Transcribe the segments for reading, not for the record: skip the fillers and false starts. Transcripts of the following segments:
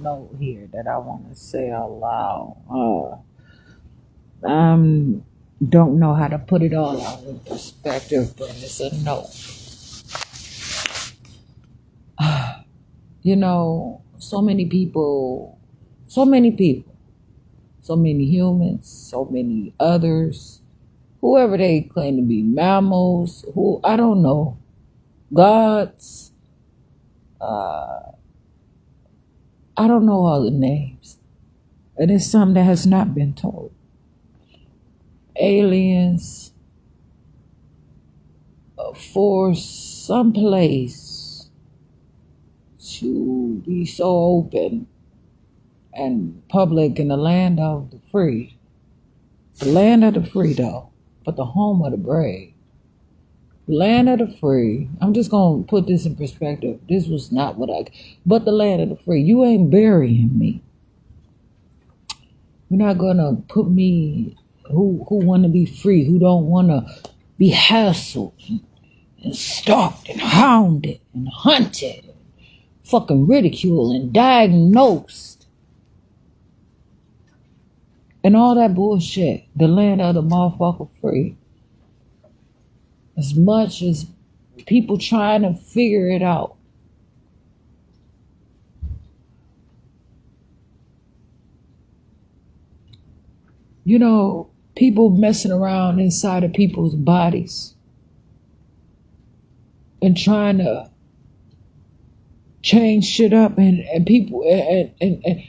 Note here that I want to say out loud. Don't know how to put it all out in perspective, but it's a note. You know, so many people, so many people, so many humans, so many others, whoever they claim to be, mammals, who I don't know, gods, I don't know all the names. And it's something that has not been told. Aliens for some place to be so open and public in the land of the free. The land of the free, though, but the home of the brave. Land of the free. I'm just going to put this in perspective. This was not but the land of the free. You ain't burying me. You're not going to put me, who want to be free, who don't want to be hassled and stalked and hounded and hunted and fucking ridiculed and diagnosed and all that bullshit. The land of the motherfucker free. As much as people trying to figure it out, you know, people messing around inside of people's bodies and trying to change shit up, and people and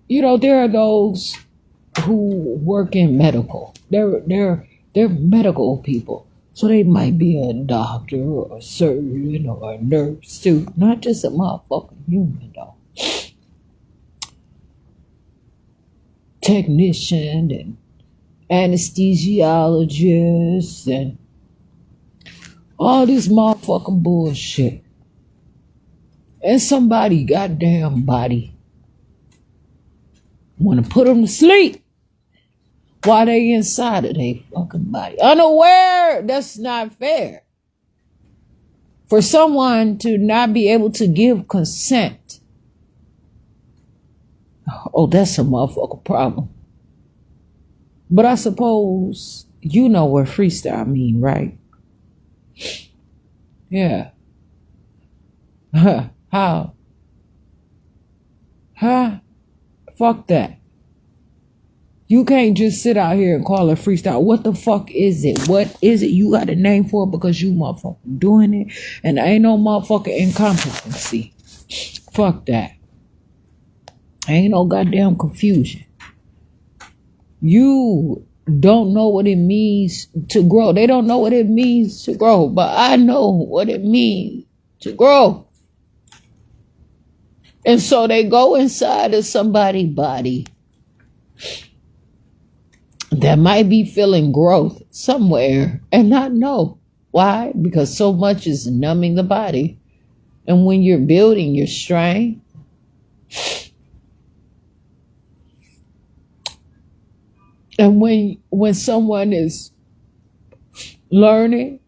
you know, there are those who work in medical. They're medical people. So they might be a doctor or a surgeon or a nurse too. Not just a motherfucking human though. Technician and anesthesiologist and all this motherfucking bullshit. And somebody goddamn body wanna put them to sleep while they inside of their fucking body. Unaware, that's not fair. For someone to not be able to give consent, oh, that's a motherfucking problem. But I suppose you know what freestyle mean, right? Yeah. How? Huh? Fuck that. You can't just sit out here and call it freestyle. What the fuck is it? What is it? You got a name for it because you motherfucking doing it. And ain't no motherfucking incompetency. Fuck that. Ain't no goddamn confusion. You don't know what it means to grow. They don't know what it means to grow. But I know what it means to grow. And so they go inside of somebody's body that might be feeling growth somewhere and not know. Why? Because so much is numbing the body. And when you're building your strength, and when someone is learning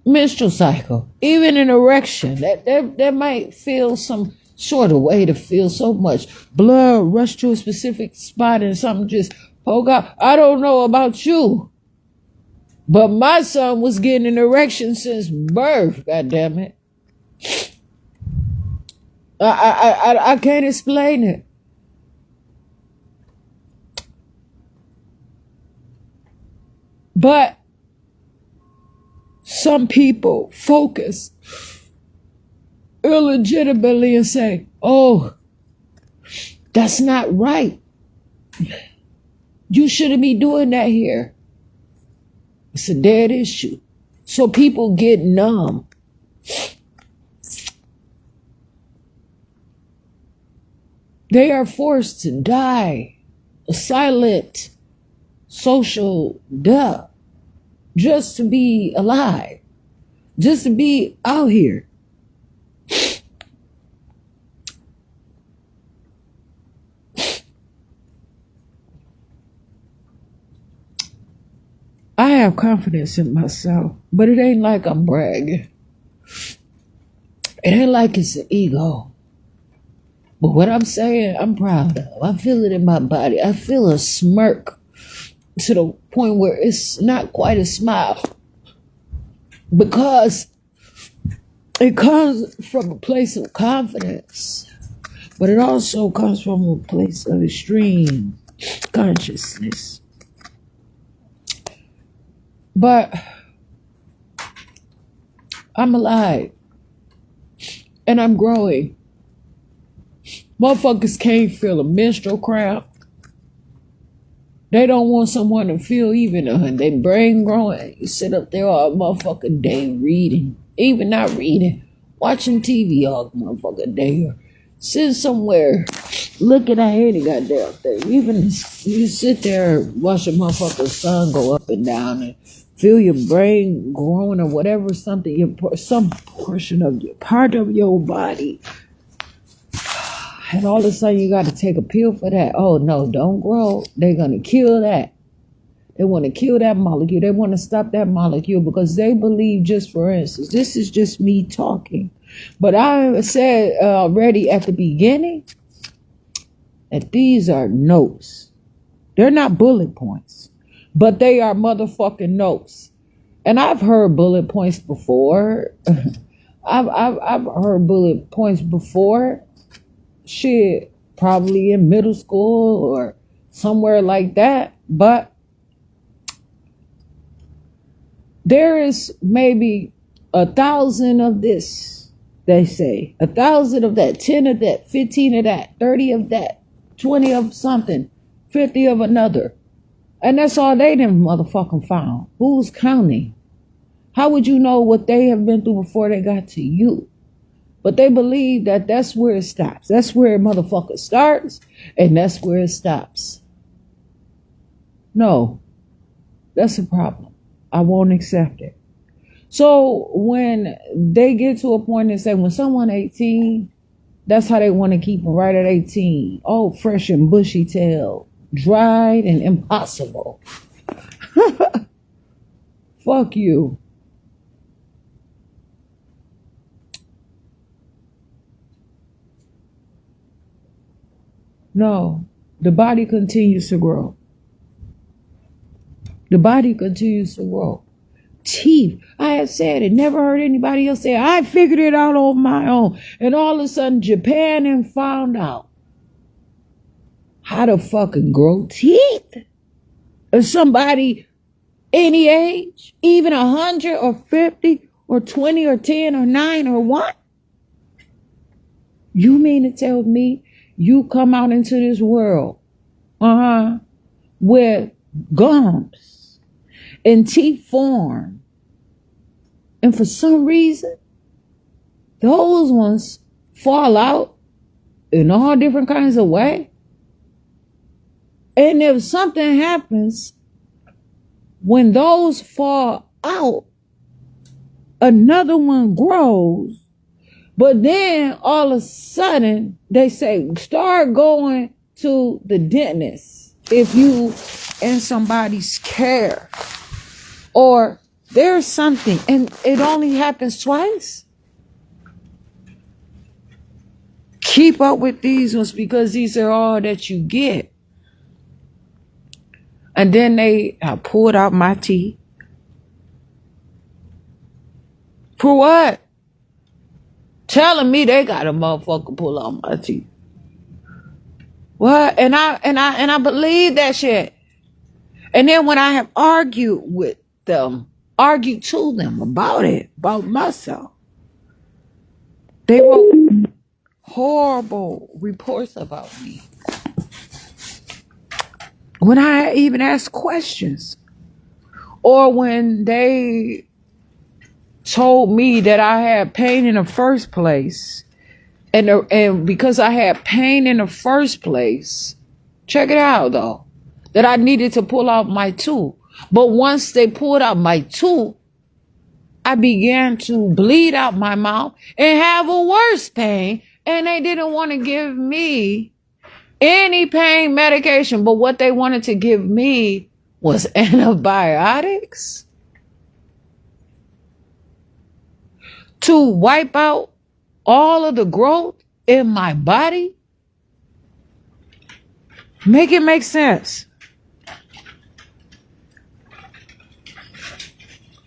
menstrual cycle, even an erection, that might feel some sort of way to feel so much blood rush to a specific spot and something just poke out. I don't know about you, but my son was getting an erection since birth. God damn it! I can't explain it. But some people focus illegitimately and say, oh, that's not right. You shouldn't be doing that here. It's a dead issue. So people get numb. They are forced to die a silent social death just to be alive, just to be out here. I have confidence in myself, but it ain't like I'm bragging. It ain't like it's an ego. But what I'm saying, I'm proud of. I feel it in my body. I feel a smirk to the point where it's not quite a smile. Because it comes from a place of confidence. But it also comes from a place of extreme consciousness. But I'm alive. And I'm growing. Motherfuckers can't feel a menstrual cramp. They don't want someone to feel even their brain growing. You sit up there all motherfucking day reading. Even not reading. Watching TV all motherfucking day. Or sitting somewhere looking at any goddamn thing. Even you sit there and watch a motherfucking sun go up and down and feel your brain growing or whatever, something, some portion of your part of your body. And all of a sudden you got to take a pill for that. Oh no, don't grow. They're going to kill that. They want to kill that molecule. They want to stop that molecule because they believe, just for instance, this is just me talking. But I said already at the beginning that these are notes. They're not bullet points, but they are motherfucking notes. And I've heard bullet points before. I've heard bullet points before. Shit, probably in middle school or somewhere like that. But there is maybe 1,000 of this, they say. 1,000 of that, 10 of that, 15 of that, 30 of that, 20 of something, 50 of another. And that's all they done motherfucking found. Who's counting? How would you know what they have been through before they got to you? But they believe that that's where it stops. That's where a motherfucker starts, and that's where it stops. No, that's a problem. I won't accept it. So when they get to a point and say, when someone 18, that's how they want to keep them, right at 18. Oh, fresh and bushy tail, dried and impossible. Fuck you. No, the body continues to grow. The body continues to grow. Teeth. I had said it. Never heard anybody else say, I figured it out on my own. And all of a sudden, Japan and found out how to fucking grow teeth. Or somebody any age, even 100 or 50 or 20 or 10 or 9 or what? You mean to tell me you come out into this world with gums and teeth form, and for some reason those ones fall out in all different kinds of ways? And if something happens when those fall out, another one grows. But then all of a sudden they say, start going to the dentist if you in somebody's care. Or there's something, and it only happens twice. Keep up with these ones because these are all that you get. And then I pulled out my teeth. For what? Telling me they got a motherfucker pull out my teeth. What? And I believe that shit. And then when I have argued to them about it, about myself, they wrote horrible reports about me. When I even asked questions, or when they told me that I had pain in the first place, and because I had pain in the first place, check it out though, that I needed to pull out my tooth. But once they pulled out my tooth, I began to bleed out my mouth and have a worse pain, and they didn't want to give me any pain medication, but what they wanted to give me was antibiotics to wipe out all of the growth in my body. Make it make sense.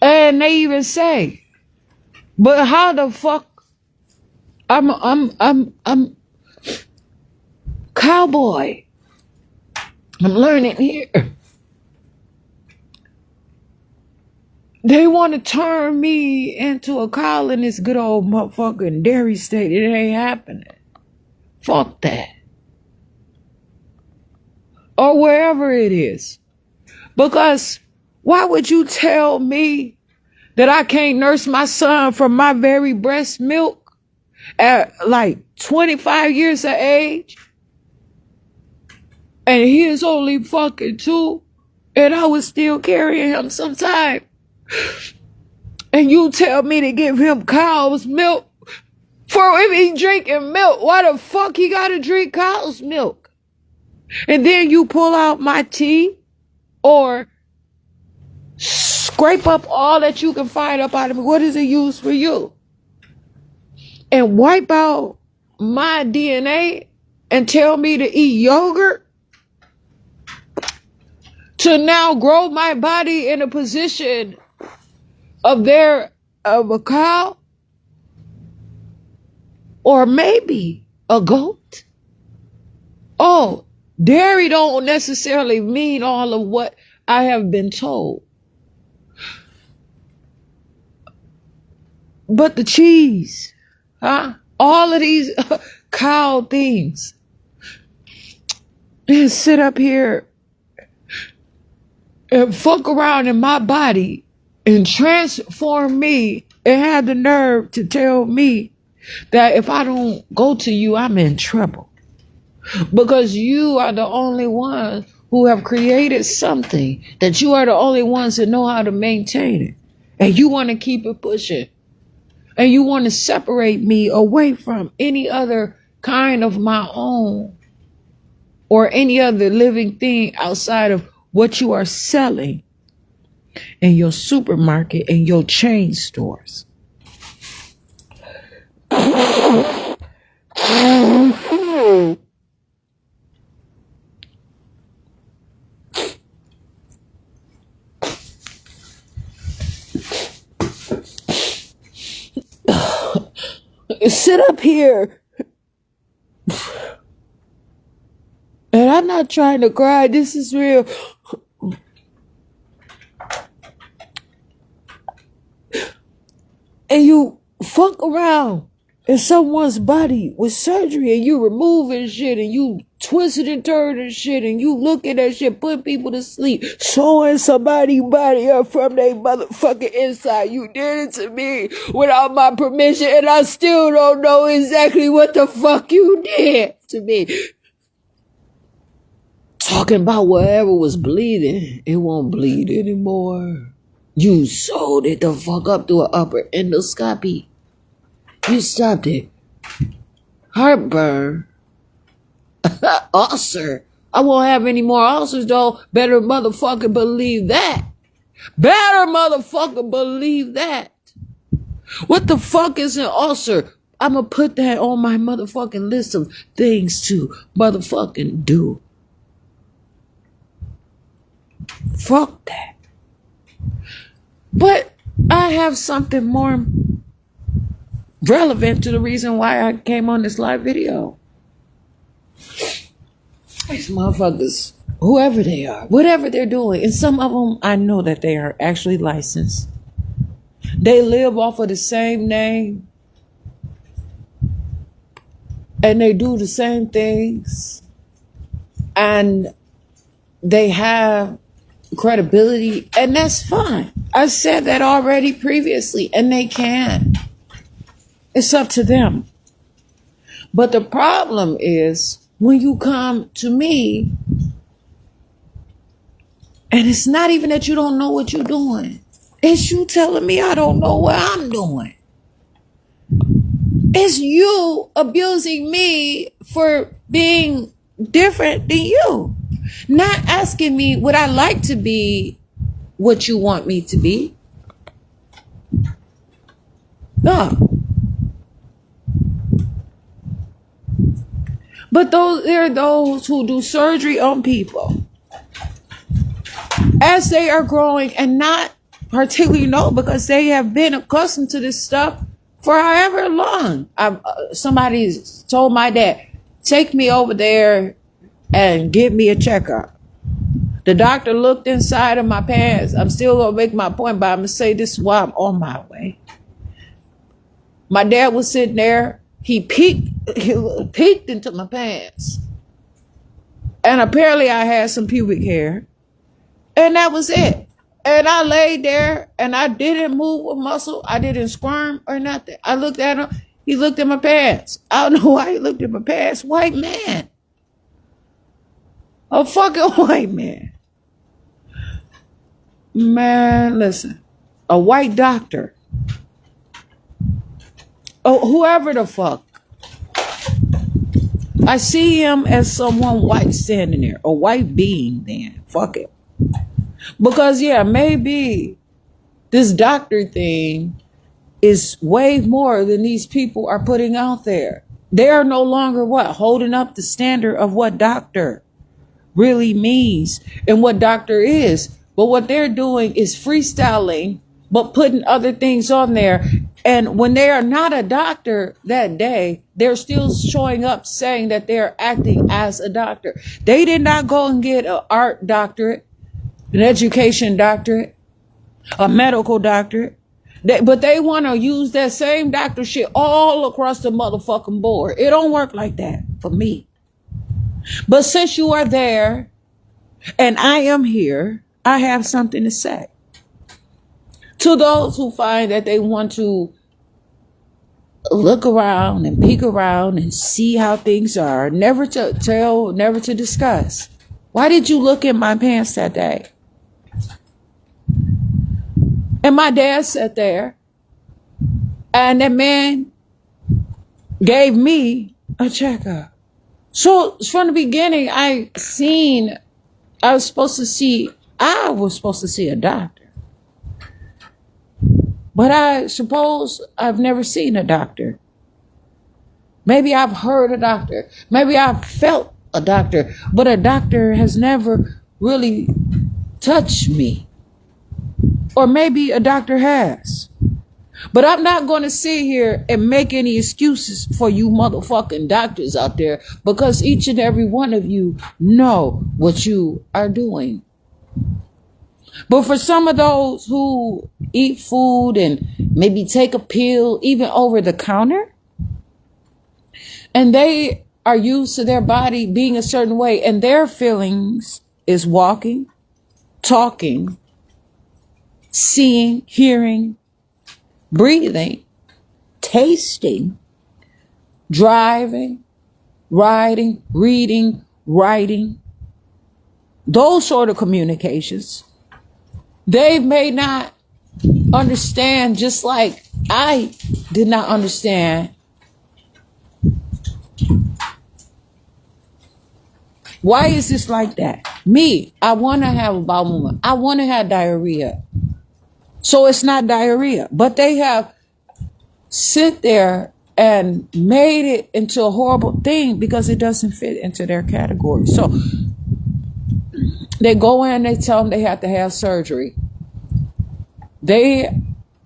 And they even say, but how the fuck I'm cowboy. I'm learning here. They want to turn me into a cow in this good old motherfucking dairy state. It ain't happening. Fuck that. Or wherever it is. Because why would you tell me that I can't nurse my son from my very breast milk at like 25 years of age? And he is only fucking 2. And I was still carrying him sometime. And you tell me to give him cow's milk? For if he drinking milk, why the fuck he gotta drink cow's milk? And then you pull out my teeth or scrape up all that you can find up out of me. What is it used for you? And wipe out my DNA and tell me to eat yogurt? To now grow my body in a position of a cow? Or maybe a goat? Oh, dairy don't necessarily mean all of what I have been told. But the cheese, huh? All of these cow things. And sit up here and fuck around in my body and transform me and have the nerve to tell me that if I don't go to you, I'm in trouble. Because you are the only ones who have created something, that you are the only ones that know how to maintain it. And you want to keep it pushing. And you want to separate me away from any other kind of my own or any other living thing outside of what you are selling in your supermarket and your chain stores. Sit up here. And I'm not trying to cry. This is real. And you fuck around in someone's body with surgery and you removing shit and you twisting and turning shit and you looking at shit, putting people to sleep, showing somebody's body up from their motherfucking inside. You did it to me without my permission and I still don't know exactly what the fuck you did to me. Talking about whatever was bleeding, it won't bleed anymore. You sewed it the fuck up through an upper endoscopy. You stopped it. Heartburn. Ulcer. I won't have any more ulcers though. Better motherfucking believe that. Better motherfucking believe that. What the fuck is an ulcer? I'ma put that on my motherfucking list of things to motherfucking do. Fuck that. But I have something more relevant to the reason why I came on this live video. These motherfuckers, whoever they are, whatever they're doing, and some of them I know that they are actually licensed. They live off of the same name. And they do the same things. And they have credibility, and that's fine. I said that already previously, and they can. It's up to them. But the problem is when you come to me, and it's not even that you don't know what you're doing. It's you telling me I don't know what I'm doing. It's you abusing me for being different than you. Not asking me would I like to be what you want me to be. No. But there are those who do surgery on people as they are growing and not particularly know, because they have been accustomed to this stuff for however long. Somebody told my dad, take me over there and give me a checkup. The doctor looked inside of my pants. I'm still going to make my point, but I'm going to say this while I'm on my way. My dad was sitting there. He peeked into my pants. And apparently I had some pubic hair. And that was it. And I laid there and I didn't move a muscle. I didn't squirm or nothing. I looked at him. He looked at my pants. I don't know why he looked at my pants. White man. A fucking white man. Man, listen. A white doctor. Oh, whoever the fuck. I see him as someone white standing there. A white being then. Fuck it. Because, yeah, maybe this doctor thing is way more than these people are putting out there. They are no longer holding up the standard of what doctor really means and what doctor is. But what they're doing is freestyling, but putting other things on there. And when they are not a doctor that day, they're still showing up saying that they're acting as a doctor. They did not go and get an art doctorate, an education doctorate, a medical doctorate. But they want to use that same doctor shit all across the motherfucking board. It don't work like that for me. But since you are there and I am here, I have something to say. To those who find that they want to look around and peek around and see how things are, never to tell, never to discuss. Why did you look in my pants that day? And my dad sat there and that man gave me a checkup. So from the beginning, I was supposed to see a doctor. But I suppose I've never seen a doctor. Maybe I've heard a doctor. Maybe I've felt a doctor. But a doctor has never really touched me. Or maybe a doctor has. But I'm not going to sit here and make any excuses for you motherfucking doctors out there, because each and every one of you know what you are doing. But for some of those who eat food and maybe take a pill, even over the counter, and they are used to their body being a certain way, and their feelings is walking, talking, seeing, hearing, breathing, tasting, driving, riding, reading, writing, those sort of communications. They may not understand, just like I did not understand why is this like that. Me, I want to have a bowel movement. I want to have diarrhea. So it's not diarrhea, but they have sit there and made it into a horrible thing because it doesn't fit into their category. So they go in, they tell them they have to have surgery. I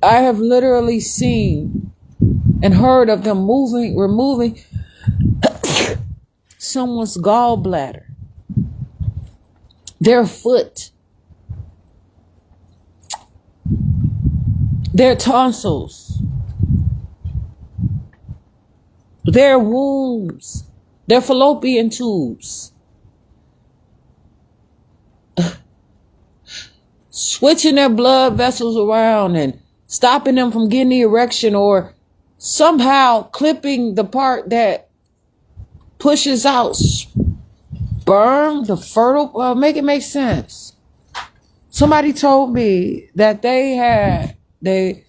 have literally seen and heard of them removing someone's gallbladder, their foot, their tonsils, their wombs, their fallopian tubes, switching their blood vessels around and stopping them from getting the erection, or somehow clipping the part that pushes out sperm, the fertile, make it make sense. Somebody told me that they had a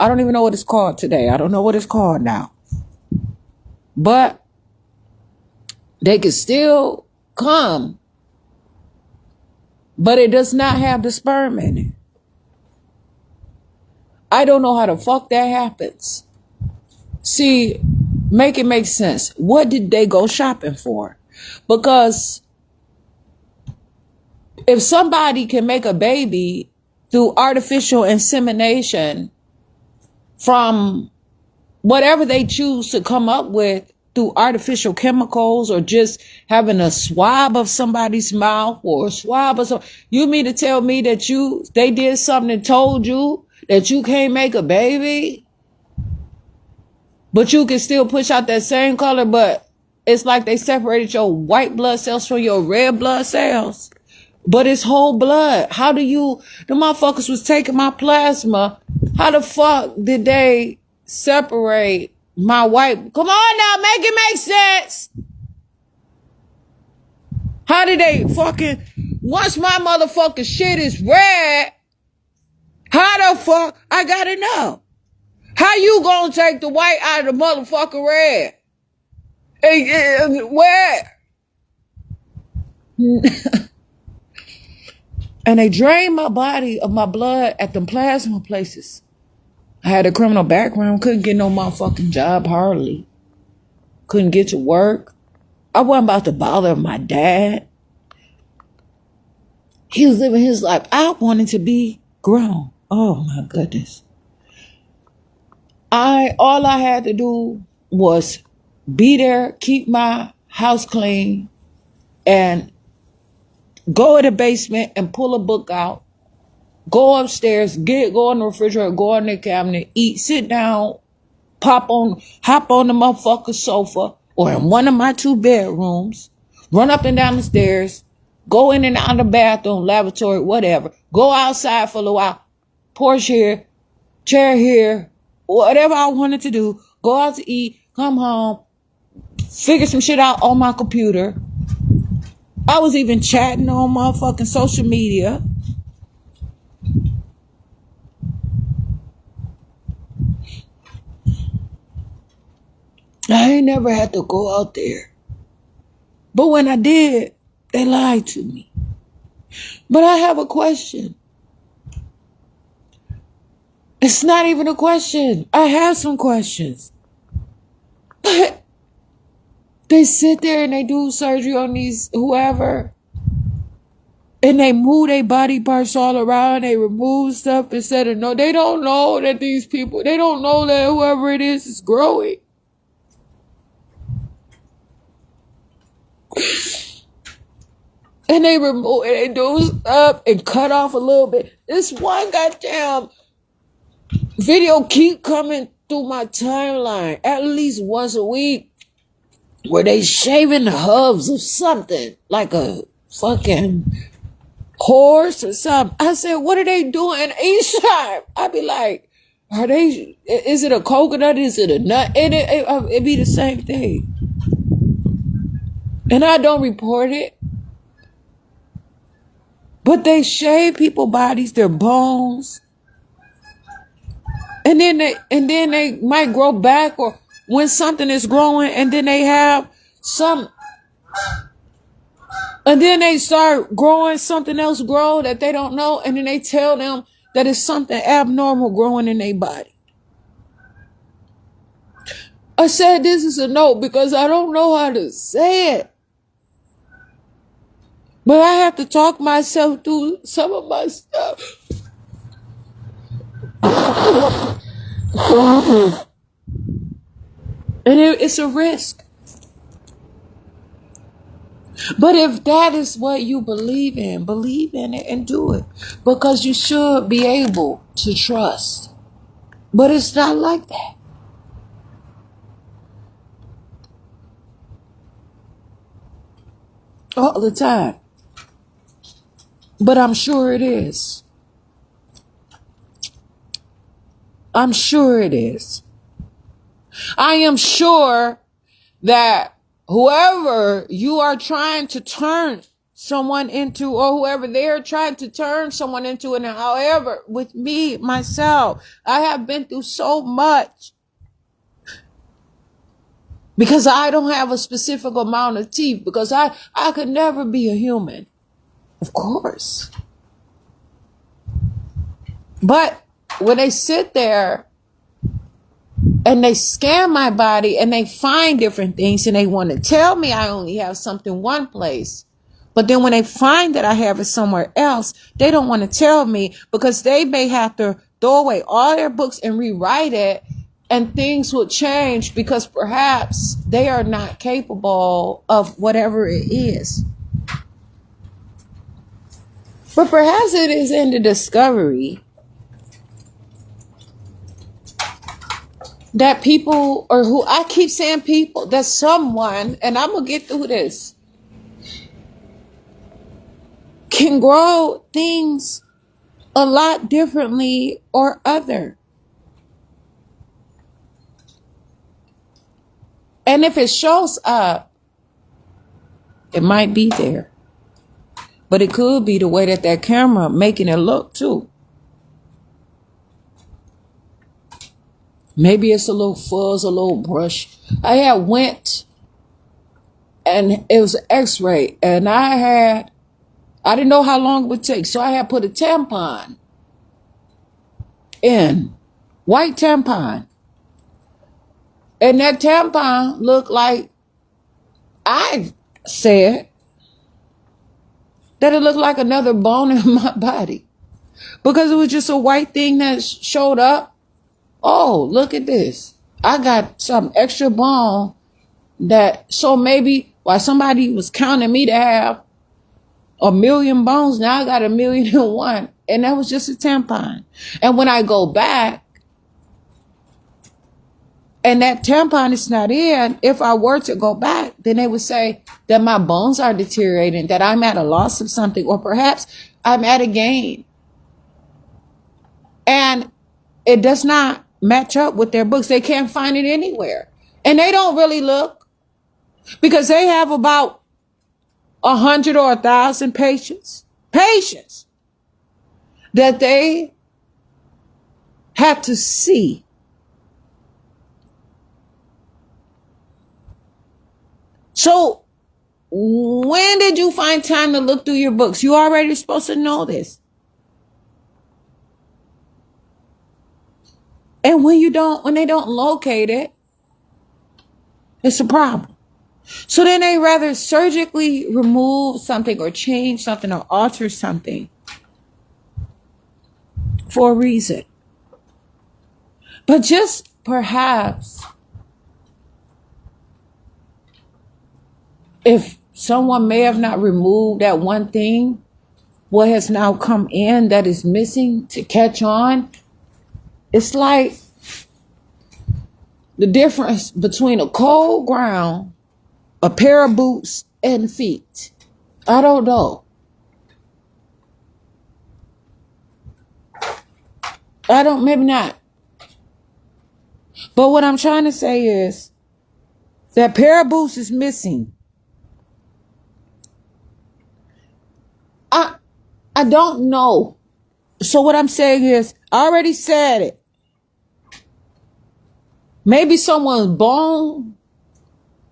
I don't even know what it's called today. I don't know what it's called now. But they can still come, but it does not have the sperm in it. I don't know how the fuck that happens. See, Make it make sense. What did they go shopping for? Because if somebody can make a baby through artificial insemination from whatever they choose to come up with through artificial chemicals, or just having a swab of somebody's mouth or a swab of something, you mean to tell me that they did something and told you that you can't make a baby, but you can still push out that same color, but it's like they separated your white blood cells from your red blood cells, but it's whole blood. How do the motherfuckers was taking my plasma, how the fuck did they separate my white? Come on now, make it make sense. How did they fucking, once my motherfucking shit is red, how the fuck, I gotta know. How you gonna take the white out of the motherfucking red? Where? And they drained my body of my blood at the plasma places. I had a criminal background, couldn't get no motherfucking job, hardly. Couldn't get to work. I wasn't about to bother my dad. He was living his life. I wanted to be grown. Oh my goodness. All I had to do was be there, keep my house clean, and go in the basement and pull a book out, go upstairs, go in the refrigerator, go in the cabinet, eat, sit down, hop on the motherfucking sofa or in one of my 2 bedrooms, run up and down the stairs, go in and out of the bathroom, lavatory, whatever, go outside for a little while, porch here, chair here, whatever I wanted to do, go out to eat, come home, figure some shit out on my computer. I was even chatting on motherfucking social media. I ain't never had to go out there. But when I did, they lied to me. But I have a question. It's not even a question. I have some questions. But they sit there and they do surgery on these whoever. And they move their body parts all around. They remove stuff instead of no. They don't know that these people, they don't know that whoever it is growing. And they remove, and they do stuff and cut off a little bit. This one goddamn video keep coming through my timeline at least once a week where they shaving the hooves of something like a fucking horse or something. I said, what are they doing each time? I be like, is it a coconut? Is it a nut? And it be the same thing. And I don't report it. But they shave people's bodies, their bones. And then they might grow back, or when something is growing and then they have some, and then they start growing, something else grow that they don't know, and then they tell them that it's something abnormal growing in their body. I said this is a note because I don't know how to say it. But I have to talk myself through some of my stuff. And it's a risk. But if that is what you believe in it and do it. Because you should be able to trust. But it's not like that. All the time. But I'm sure it is. I'm sure it is. I am sure that whoever you are trying to turn someone into, or whoever they're trying to turn someone into, and however, with me, myself, I have been through so much because I don't have a specific amount of teeth, because I could never be a human. Of course. But when they sit there And they scan my body and they find different things and they want to tell me I only have something one place. But then when they find that I have it somewhere else, they don't want to tell me because they may have to throw away all their books and rewrite it, and things will change because perhaps they are not capable of whatever it is. But perhaps it is in the discovery that people, or who I keep saying people, that someone, and I'm going to get through this, can grow things a lot differently or other. And if it shows up, it might be there. But it could be the way that camera making it look too. Maybe it's a little fuzz, a little brush. I had went and it was an x-ray and I didn't know how long it would take. So I had put a tampon in, white tampon. And that tampon looked like, I said, that it looked like another bone in my body. Because it was just a white thing that showed up. Oh, look at this. I got some extra bone so maybe while somebody was counting me to have 1,000,000 bones, now I got 1,000,001. And that was just a tampon. And when I go back, and that tampon is not in, if I were to go back, then they would say that my bones are deteriorating, that I'm at a loss of something, or perhaps I'm at a gain. And it does not match up with their books. They can't find it anywhere. And they don't really look because they have about 100 or 1,000 patients that they have to see. So when did you find time to look through your books? You already supposed to know this. And when they don't locate it, it's a problem. So then they rather surgically remove something or change something or alter something for a reason. But just perhaps if someone may have not removed that one thing, what has now come in that is missing to catch on, it's like the difference between a cold ground, a pair of boots, and feet. I don't know. Maybe not. But what I'm trying to say is that pair of boots is missing. I don't know. So what I'm saying is, I already said it. Maybe someone's bone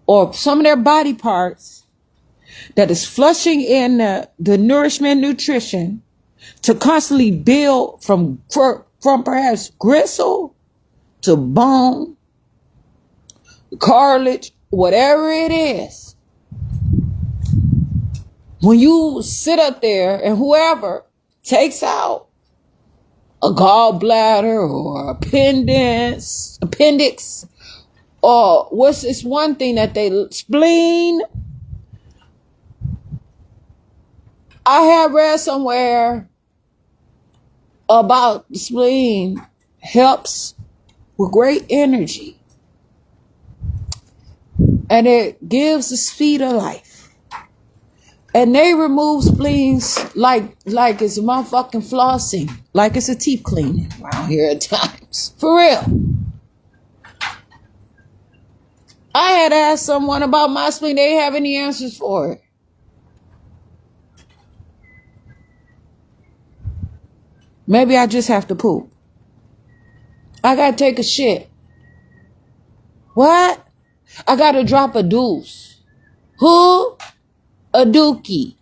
or some of their body parts that is flushing in the nourishment, nutrition to constantly build from perhaps gristle to bone, cartilage, whatever it is. When you sit up there and whoever takes out a gallbladder or appendix, or what's this one thing that spleen? I have read somewhere about the spleen helps with great energy. And it gives the speed of life. And they remove spleens like it's motherfucking flossing, like it's a teeth cleaning around here at times. For real. I had asked someone about my spleen. They didn't have any answers for it. Maybe I just have to poop. I gotta take a shit. What? I gotta drop a deuce. Who? A dookie,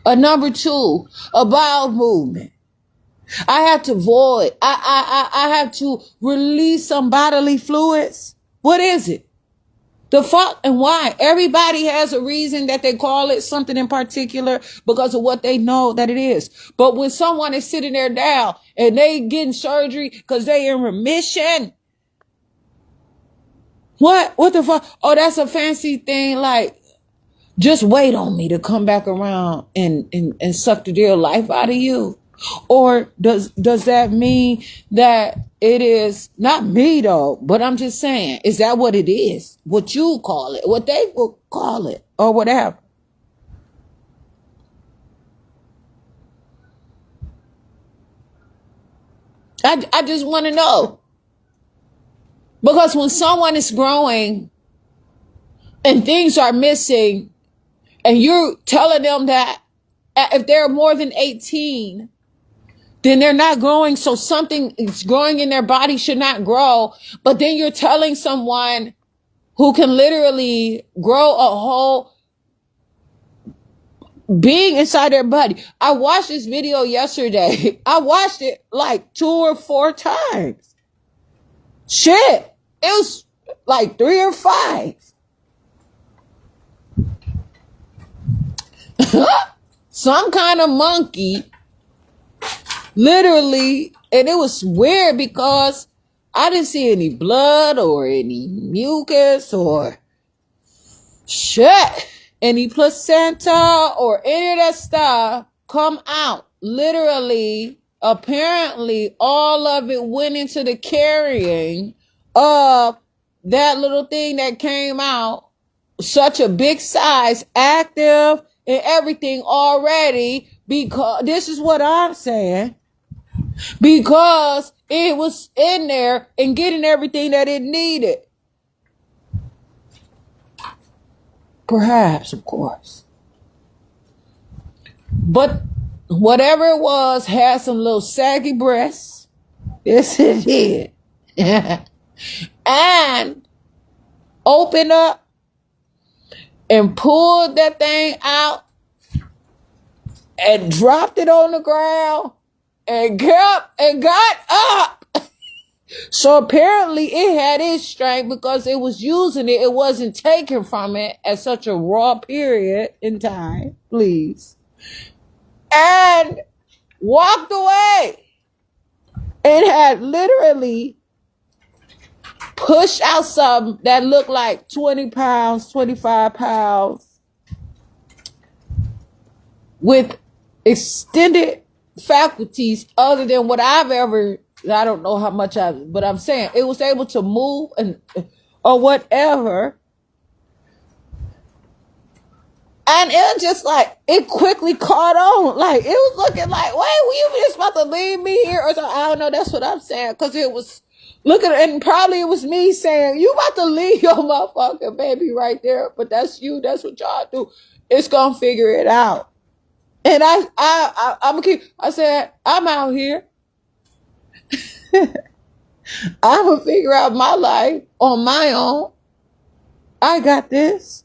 a number 2, a bowel movement. I have to void. I have to release some bodily fluids. What is it? The fuck and why? Everybody has a reason that they call it something in particular because of what they know that it is. But when someone is sitting there down and they getting surgery because they in remission, what the fuck? Oh, that's a fancy thing. Like, just wait on me to come back around and suck the dear life out of you. Or does that mean that it is not me though, but I'm just saying, is that what it is? What you call it, what they will call it, or whatever. I just want to know. Because when someone is growing and things are missing, and you're telling them that if they're more than 18, then they're not growing, so something is growing in their body should not grow. But then you're telling someone who can literally grow a whole being inside their body. I watched this video yesterday. I watched it like 2 or 4 times. Shit. It was like 3 or 5. Some kind of monkey. Literally, and it was weird because I didn't see any blood or any mucus or shit, any placenta or any of that stuff come out. Literally, apparently, all of it went into the carrying of that little thing that came out, such a big size, active and everything already, because this is what I'm saying. Because it was in there and getting everything that it needed. Perhaps, of course. But whatever it was had some little saggy breasts. Yes, it did. And opened up and pulled that thing out and dropped it on the ground. And got up. So apparently it had its strength because it was using it. It wasn't taken from it at such a raw period in time. Please. And walked away. It had literally pushed out something that looked like 20 pounds, 25 pounds with extended faculties other than what I've ever, I don't know how much but I'm saying it was able to move and or whatever. And it was just like, it quickly caught on. Like, it was looking like, wait, were you just about to leave me here? Or something? I don't know, that's what I'm saying. Because it was looking, and probably it was me saying, you about to leave your motherfucking baby right there. But that's you, that's what y'all do. It's going to figure it out. And I said, I'm out here. I'm going to figure out my life on my own. I got this.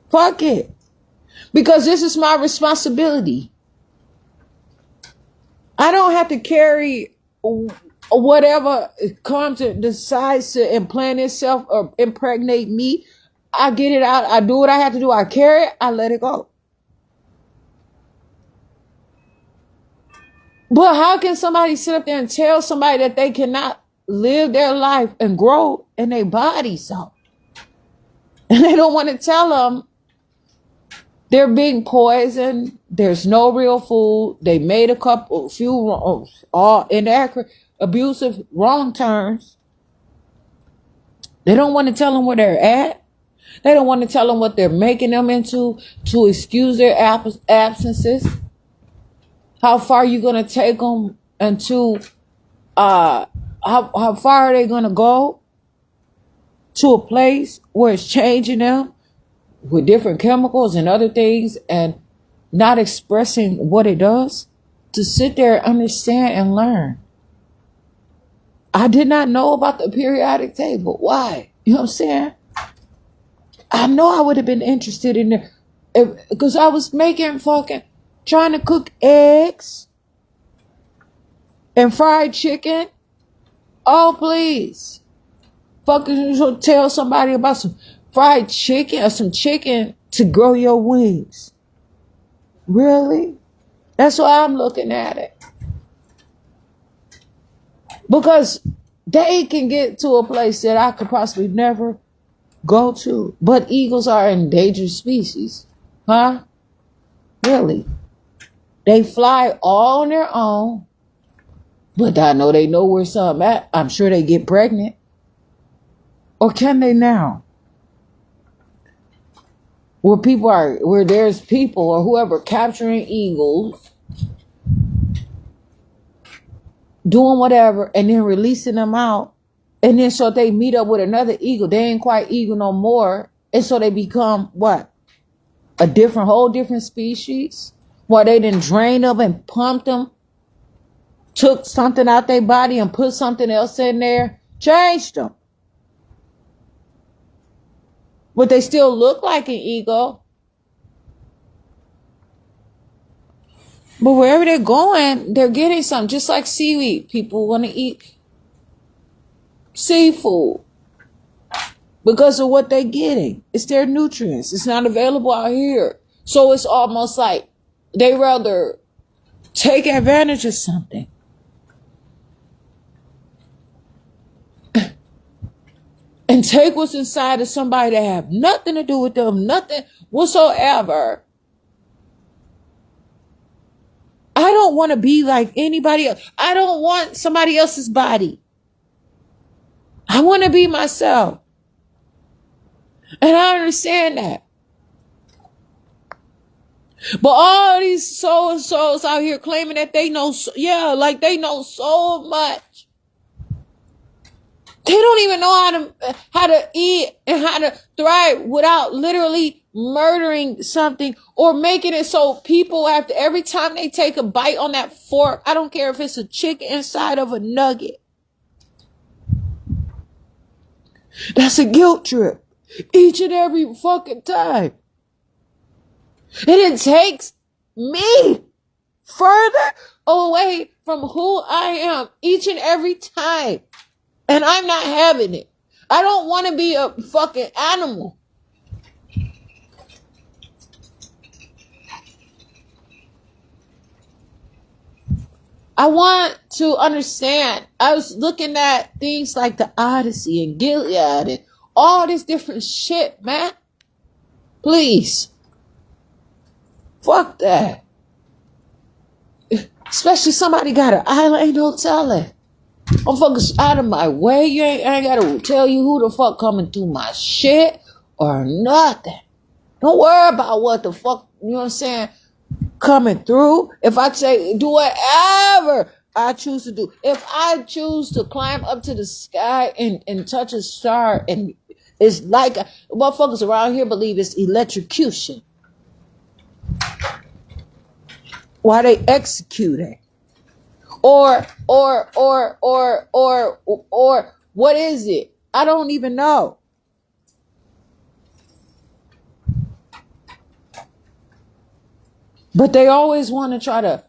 Fuck it. Because this is my responsibility. I don't have to carry whatever comes and decides to implant itself or impregnate me. I get it out. I do what I have to do. I carry it. I let it go. But how can somebody sit up there and tell somebody that they cannot live their life and grow in their body so? And they don't want to tell them they're being poisoned. There's no real food. They made a few all inaccurate, abusive, wrong turns. They don't want to tell them where they're at. They don't want to tell them what they're making them into to excuse their absences. How far are you going to take them into, how far are they going to go to a place where it's changing them with different chemicals and other things and not expressing what it does? To sit there and understand and learn. I did not know about the periodic table. Why? You know what I'm saying? I know I would have been interested in it because I was making fucking trying to cook eggs and fried chicken. Oh, please. Fucking tell somebody about some fried chicken or some chicken to grow your wings. Really? That's why I'm looking at it. Because they can get to a place that I could possibly never go to. But eagles are endangered species. Huh? Really? They fly all on their own. But I know they know where some at. I'm sure they get pregnant. Or can they now? Where there's people or whoever capturing eagles, doing whatever, and then releasing them out. And then so they meet up with another eagle. They ain't quite eagle no more. And so they become what? Whole different species? While they done drained them and pumped them, took something out their body and put something else in there, changed them. But they still look like an eagle. But wherever they're going, they're getting something. Just like seaweed. People want to eat seafood because of what they're getting. It's their nutrients. It's not available out here. So it's almost like they rather take advantage of something. And take what's inside of somebody that have nothing to do with them, nothing whatsoever. I don't want to be like anybody else. I don't want somebody else's body. I want to be myself. And I understand that. But all these so-and-sos out here claiming that they know, like they know so much. They don't even know how to eat and how to thrive without literally murdering something or making it so people have to, every time they take a bite on that fork, I don't care if it's a chicken inside of a nugget. That's a guilt trip. Each and every fucking time. And it takes me further away from who I am each and every time. And I'm not having it. I don't want to be a fucking animal. I want to understand. I was looking at things like the Odyssey and Gilead and all this different shit, man. Please. Fuck that. Especially somebody got an island, ain't no telling. I'm fucking out of my way. I ain't gotta tell you who the fuck coming through my shit or nothing. Don't worry about what the fuck, you know what I'm saying, coming through. If I say, do whatever I choose to do. If I choose to climb up to the sky and touch a star, and it's like, motherfuckers around here believe it's electrocution. Why they executing? Or what is it? I don't even know. But they always want to try to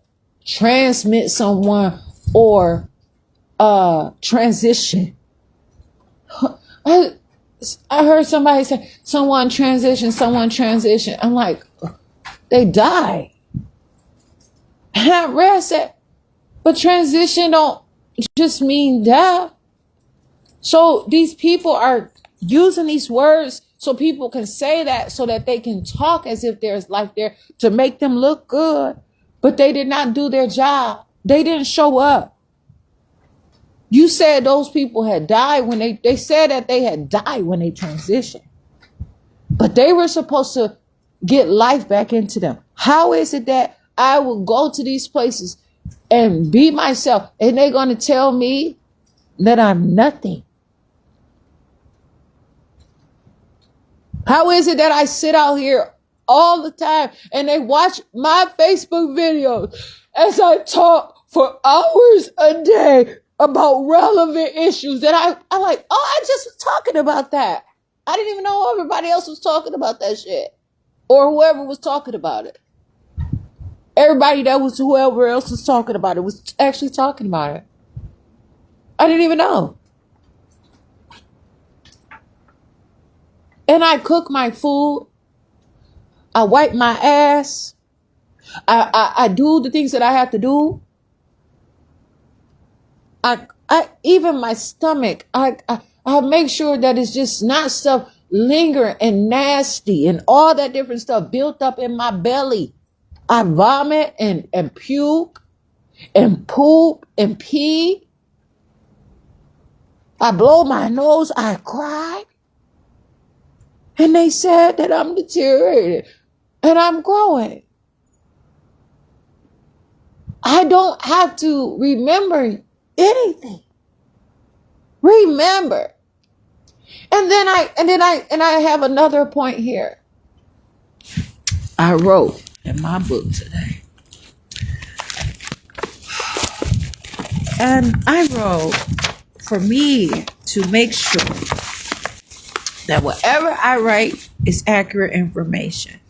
transmit someone or transition. I heard somebody say, someone transition. I'm like, they died. And I read that. But transition don't just mean death. So these people are using these words so people can say that so that they can talk as if there's life there to make them look good. But they did not do their job. They didn't show up. You said those people had died when they said that they had died when they transitioned. But they were supposed to get life back into them. How is it that I will go to these places and be myself, and they're going to tell me that I'm nothing? How is it that I sit out here all the time and they watch my Facebook videos as I talk for hours a day about relevant issues that I like, oh, I just was talking about that. I didn't even know everybody else was talking about that shit or whoever was talking about it. Everybody that was whoever else was talking about it was actually talking about it. I didn't even know. And I cook my food. I wipe my ass. I do the things that I have to do. I even my stomach, I make sure that it's just not stuff lingering and nasty and all that different stuff built up in my belly. I vomit and puke and poop and pee. I blow my nose. I cry. And they said that I'm deteriorated and I'm growing. I don't have to remember anything. Remember. And then I have another point here. I wrote in my book today. And I wrote for me to make sure that whatever I write is accurate information.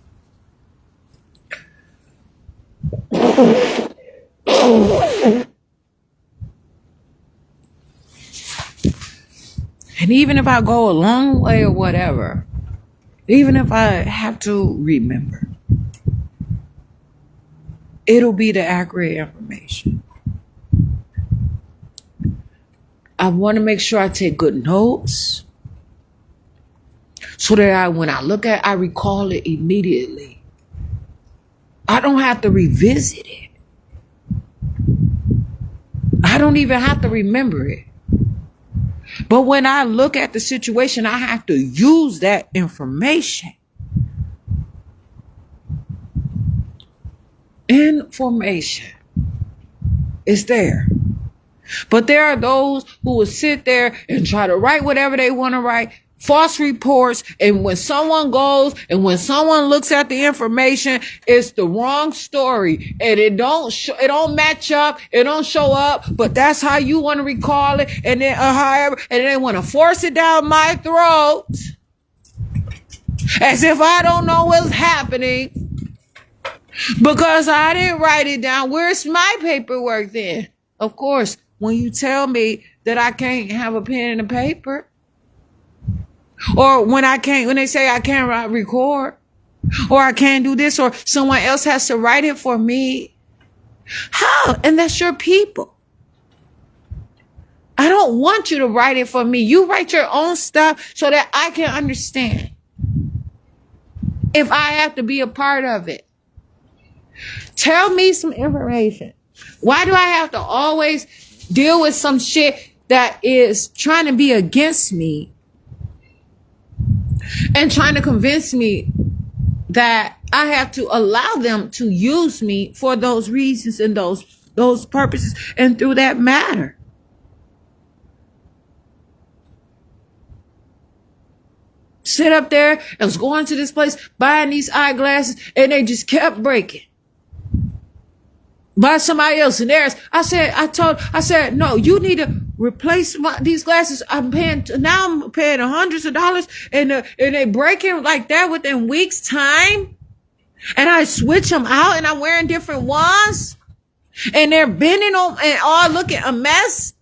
And even if I go a long way or whatever, even if I have to remember, it'll be the accurate information. I want to make sure I take good notes so that when I look at it, I recall it immediately. I don't have to revisit it. I don't even have to remember it. But when I look at the situation, I have to use that information. Information is there. But there are those who will sit there and try to write whatever they want to write, false reports, and when someone goes and when someone looks at the information, it's the wrong story and it don't match up, it don't show up, but that's how you want to recall it, and then however, and they want to force it down my throat as if I don't know what's happening because I didn't write it down. Where's my paperwork then? Of course, when you tell me that I can't have a pen and a paper, or when they say I can't record, or I can't do this, or someone else has to write it for me. How? And that's your people. I don't want you to write it for me. You write your own stuff so that I can understand if I have to be a part of it. Tell me some information. Why do I have to always deal with some shit that is trying to be against me and trying to convince me that I have to allow them to use me for those reasons and those purposes and through that matter? Sit up there and was going to this place buying these eyeglasses and they just kept breaking. Buy somebody else and theirs. I said, no, you need to replace these glasses. I'm paying hundreds of dollars and they breaking like that within weeks time. And I switch them out and I'm wearing different ones and they're bending on and all looking a mess.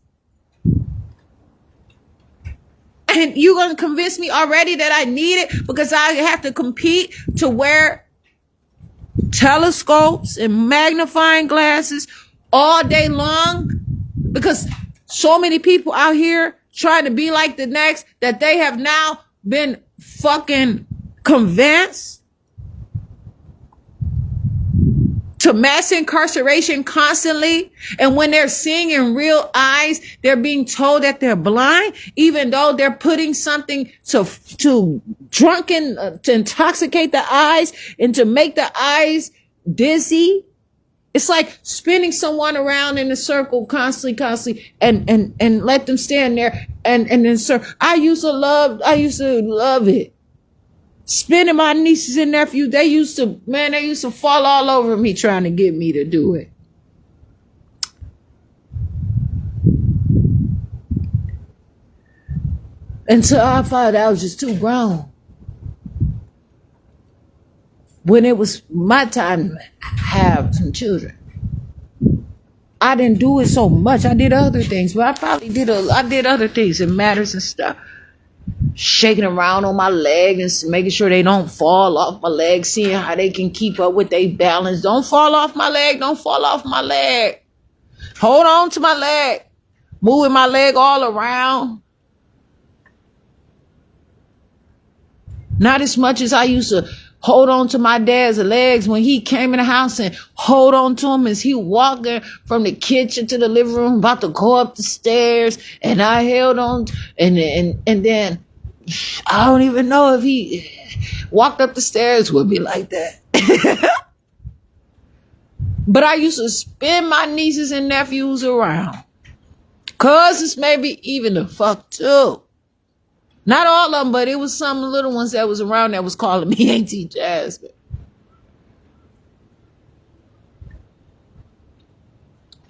And you going to convince me already that I need it because I have to compete to wear telescopes and magnifying glasses all day long because so many people out here trying to be like the next that they have now been fucking convinced to mass incarceration constantly. And when they're seeing in real eyes, they're being told that they're blind, even though they're putting something to intoxicate the eyes and to make the eyes dizzy. It's like spinning someone around in a circle constantly, and let them stand there and then I used to love it. Spinning my nieces and nephews, they used to fall all over me trying to get me to do it. Until I thought I was just too grown. when it was my time to have some children. I didn't do it so much. I did other things, but I did other things and matters and stuff. Shaking around on my leg and making sure they don't fall off my leg, seeing how they can keep up with their balance. Don't fall off my leg. Don't fall off my leg. Hold on to my leg. Moving my leg all around. Not as much as I used to hold on to my dad's legs when he came in the house, and hold on to him as he walking from the kitchen to the living room, about to go up the stairs, and I held on, and then I don't even know if he walked up the stairs with me like that. But I used to spin my nieces and nephews around. Cousins maybe even the fuck too. Not all of them, but it was some little ones that was around that was calling me Auntie Jasmine.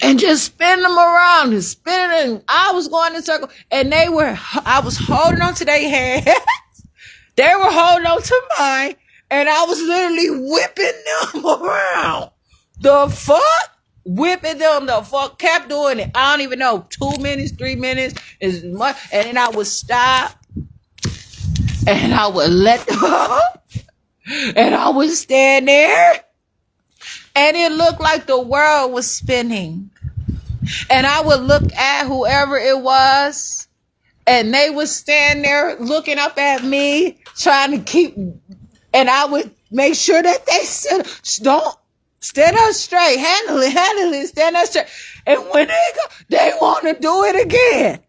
And just spin them around and spin it. And I was going in circles, and I was holding on to their hands. They were holding on to mine, and I was literally whipping them around. The fuck? Whipping them the fuck. Kept doing it. I don't even know. 2 minutes, 3 minutes is much. And then I would stop. And I would let them up. And I would stand there. And it looked like the world was spinning. And I would look at whoever it was. And they would stand there looking up at me. Trying to keep. And I would make sure that they said, don't. Stand up straight. Handle it. Stand up straight. And when they want to do it again.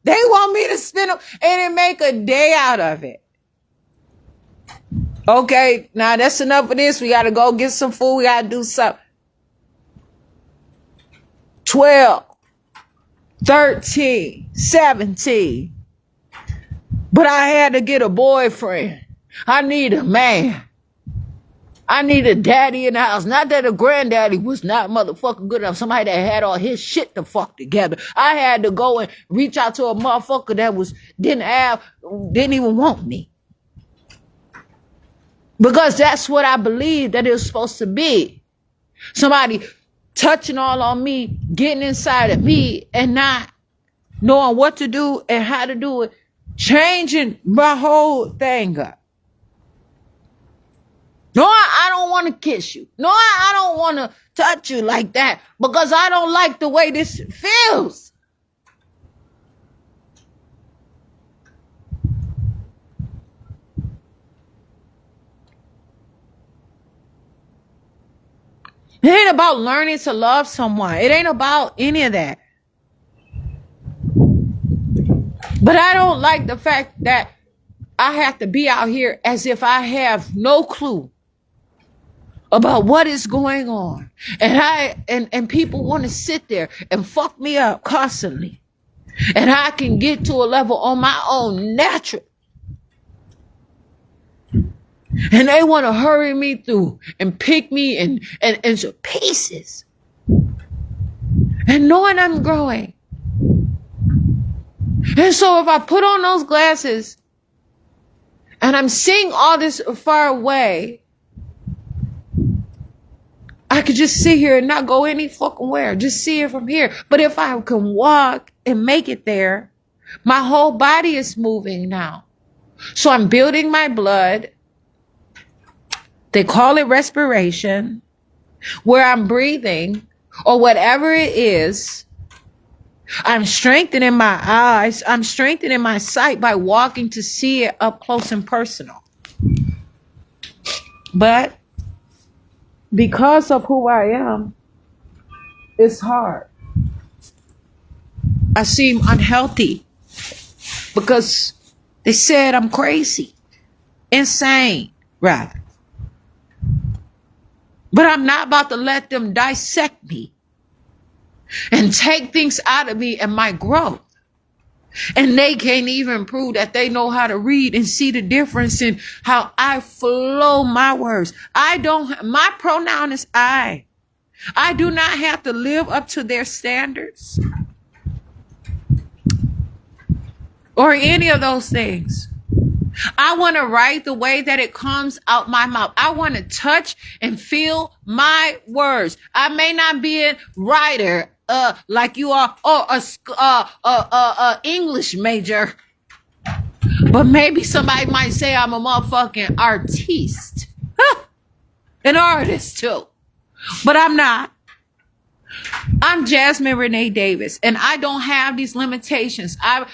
They want me to spin them and then make a day out of it. Okay, now that's enough of this. We got to go get some food. We got to do something. 12, 13, 17. But I had to get a boyfriend. I need a man. I need a daddy in the house. Not that a granddaddy was not motherfucking good enough. Somebody that had all his shit to fuck together. I had to go and reach out to a motherfucker that didn't even want me. Because that's what I believe that it was supposed to be. Somebody touching all on me, getting inside of me, and not knowing what to do and how to do it. Changing my whole thing up. No, I don't want to kiss you. No, I don't want to touch you like that because I don't like the way this feels. It ain't about learning to love someone. It ain't about any of that. But I don't like the fact that I have to be out here as if I have no clue about what is going on. And people want to sit there and fuck me up constantly. And I can get to a level on my own natural. And they want to hurry me through and pick me into pieces. And knowing I'm growing. And so if I put on those glasses and I'm seeing all this far away, I could just sit here and not go any fucking where. Just see it from here. But if I can walk and make it there, my whole body is moving now. So I'm building my blood. They call it respiration, where I'm breathing or whatever it is. I'm strengthening my eyes. I'm strengthening my sight by walking to see it up close and personal. But because of who I am, it's hard. I seem unhealthy because they said I'm crazy, insane, rather. But I'm not about to let them dissect me and take things out of me and my growth. And they can't even prove that they know how to read and see the difference in how I flow my words. My pronoun is I. I do not have to live up to their standards or any of those things. I want to write the way that it comes out my mouth. I want to touch and feel my words. I may not be a writer, like you are, or a English major, but maybe somebody might say I'm a motherfucking artiste, an artist too, but I'm not. I'm Jasmine Renee Davis, and I don't have these limitations. I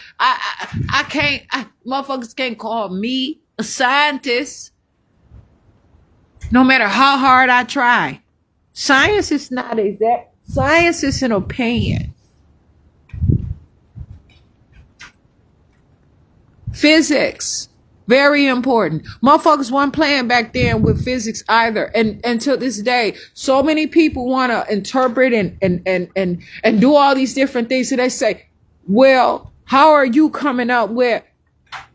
can't. Motherfuckers can't call me a scientist, no matter how hard I try. Science is not exact. Science is an opinion. Physics, very important. Motherfuckers weren't playing back then with physics either. And until this day, so many people want to interpret and do all these different things. So they say, well, how are you coming up with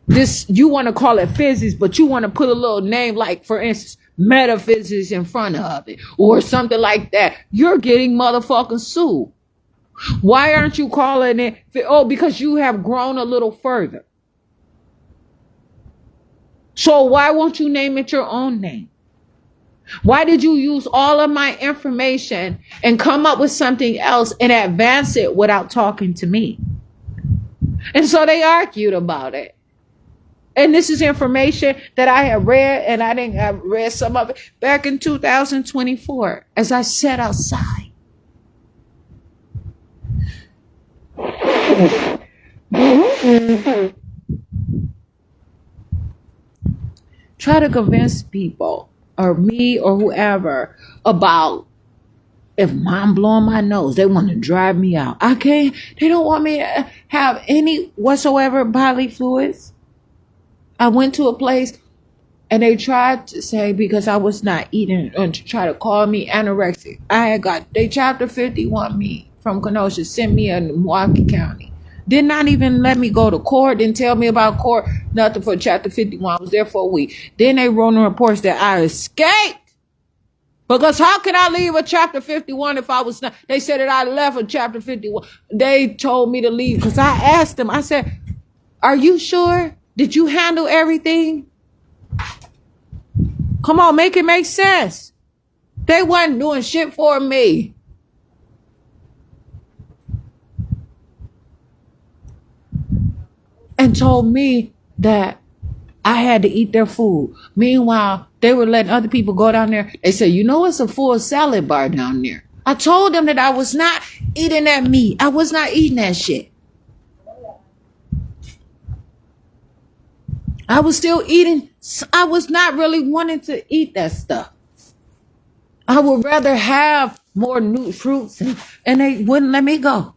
this? You want to call it physics, but you want to put a little name like, for instance, metaphysics in front of it or something like that. You're getting motherfucking sued. Why aren't you calling it? Oh, because you have grown a little further. So why won't you name it your own name? Why did you use all of my information and come up with something else and advance it without talking to me? And so they argued about it. And this is information that I have read, and I read some of it back in 2024 as I sat outside. Try to convince people or me or whoever about if I'm blowing my nose, they want to drive me out. I can't. They don't want me to have any whatsoever bodily fluids. I went to a place and they tried to say because I was not eating and to try to call me anorexic. They chapter 51 me from Kenosha, sent me in Milwaukee County. Did not even let me go to court. Didn't tell me about court. Nothing for chapter 51. I was there for a week. Then they wrote in reports that I escaped. Because how can I leave a chapter 51 if I was not? They said that I left a chapter 51. They told me to leave because I asked them. I said, are you sure? Did you handle everything? Come on, make it make sense. They wasn't doing shit for me. And told me that I had to eat their food. Meanwhile, they were letting other people go down there. They said, you know, it's a full salad bar down there. I told them that I was not eating that meat. I was not eating that shit. I was still eating. I was not really wanting to eat that stuff. I would rather have more new fruits, and they wouldn't let me go.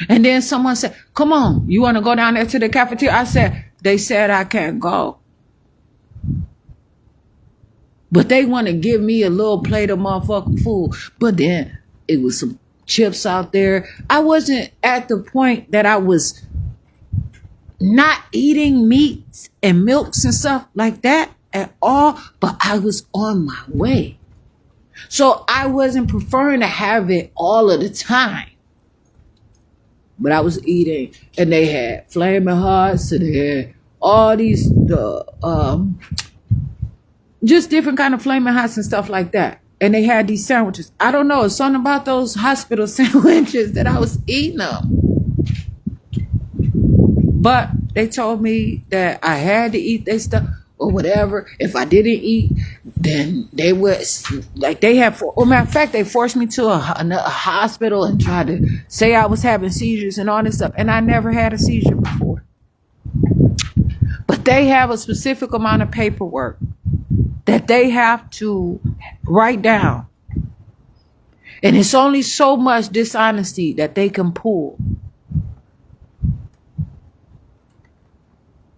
And then someone said, come on, you want to go down there to the cafeteria? I said, they said I can't go. But they want to give me a little plate of motherfucking food. But then it was some chips out there. I wasn't at the point that I was not eating meats and milks and stuff like that at all. But I was on my way. So I wasn't preferring to have it all of the time. But I was eating, and they had Flaming Hots, and they had all these, just different kind of Flaming Hots and stuff like that. And they had these sandwiches. I don't know, it's something about those hospital sandwiches that I was eating them. But they told me that I had to eat their stuff or whatever. If I didn't eat, then they would, like they had, matter of fact, they forced me to a hospital and tried to say I was having seizures and all this stuff. And I never had a seizure before. But they have a specific amount of paperwork that they have to write down. And it's only so much dishonesty that they can pull.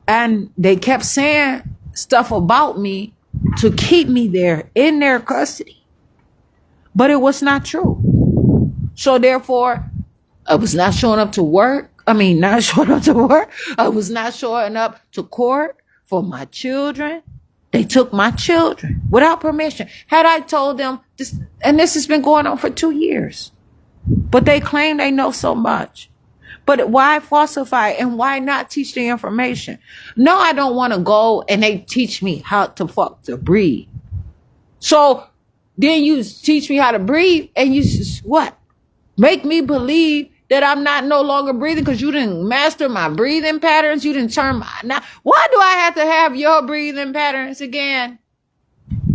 And they kept saying stuff about me to keep me there in their custody. But it was not true. So therefore, I was not showing up to work. Not showing up to work. I was not showing up to court for my children. They took my children without permission. Had I told them this, and this has been going on for 2 years, but they claim they know so much. But why falsify and why not teach the information? No, I don't want to go and they teach me how to breathe. So then you teach me how to breathe and you just what? Make me believe that I'm not no longer breathing because you didn't master my breathing patterns. You didn't turn my, now, why do I have to have your breathing patterns again?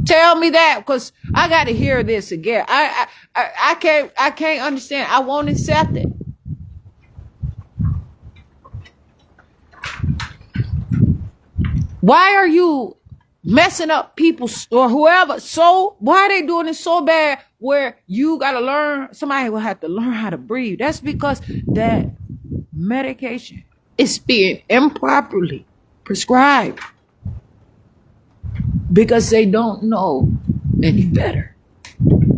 Tell me that because I got to hear this again. I can't understand. I won't accept it. Why are you messing up people or whoever? So why are they doing it so bad where you got to learn? Somebody will have to learn how to breathe. That's because that medication is being improperly prescribed because they don't know any better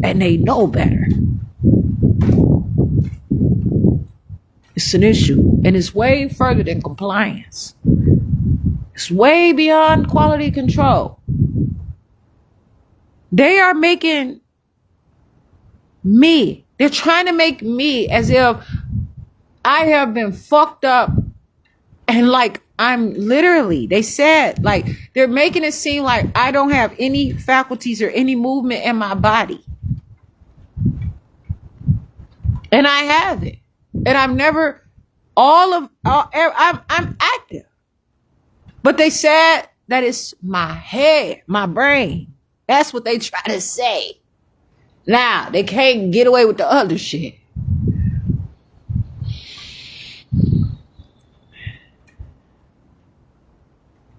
and they know better. It's an issue and it's way further than compliance. It's way beyond quality control. They are making me, they're trying to make me as if I have been fucked up and like I'm literally, they said, like they're making it seem like I don't have any faculties or any movement in my body. And I have it. And I'm never, I'm active. But they said that it's my head, my brain. That's what they try to say. Now, they can't get away with the other shit.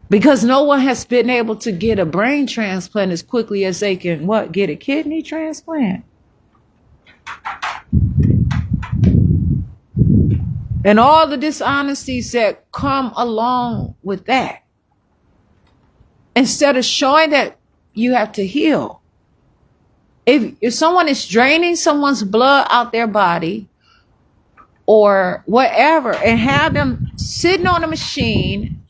Because no one has been able to get a brain transplant as quickly as they can, get a kidney transplant? And all the dishonesties that come along with that. Instead of showing that you have to heal. If someone is draining someone's blood out their body or whatever and have them sitting on a machine,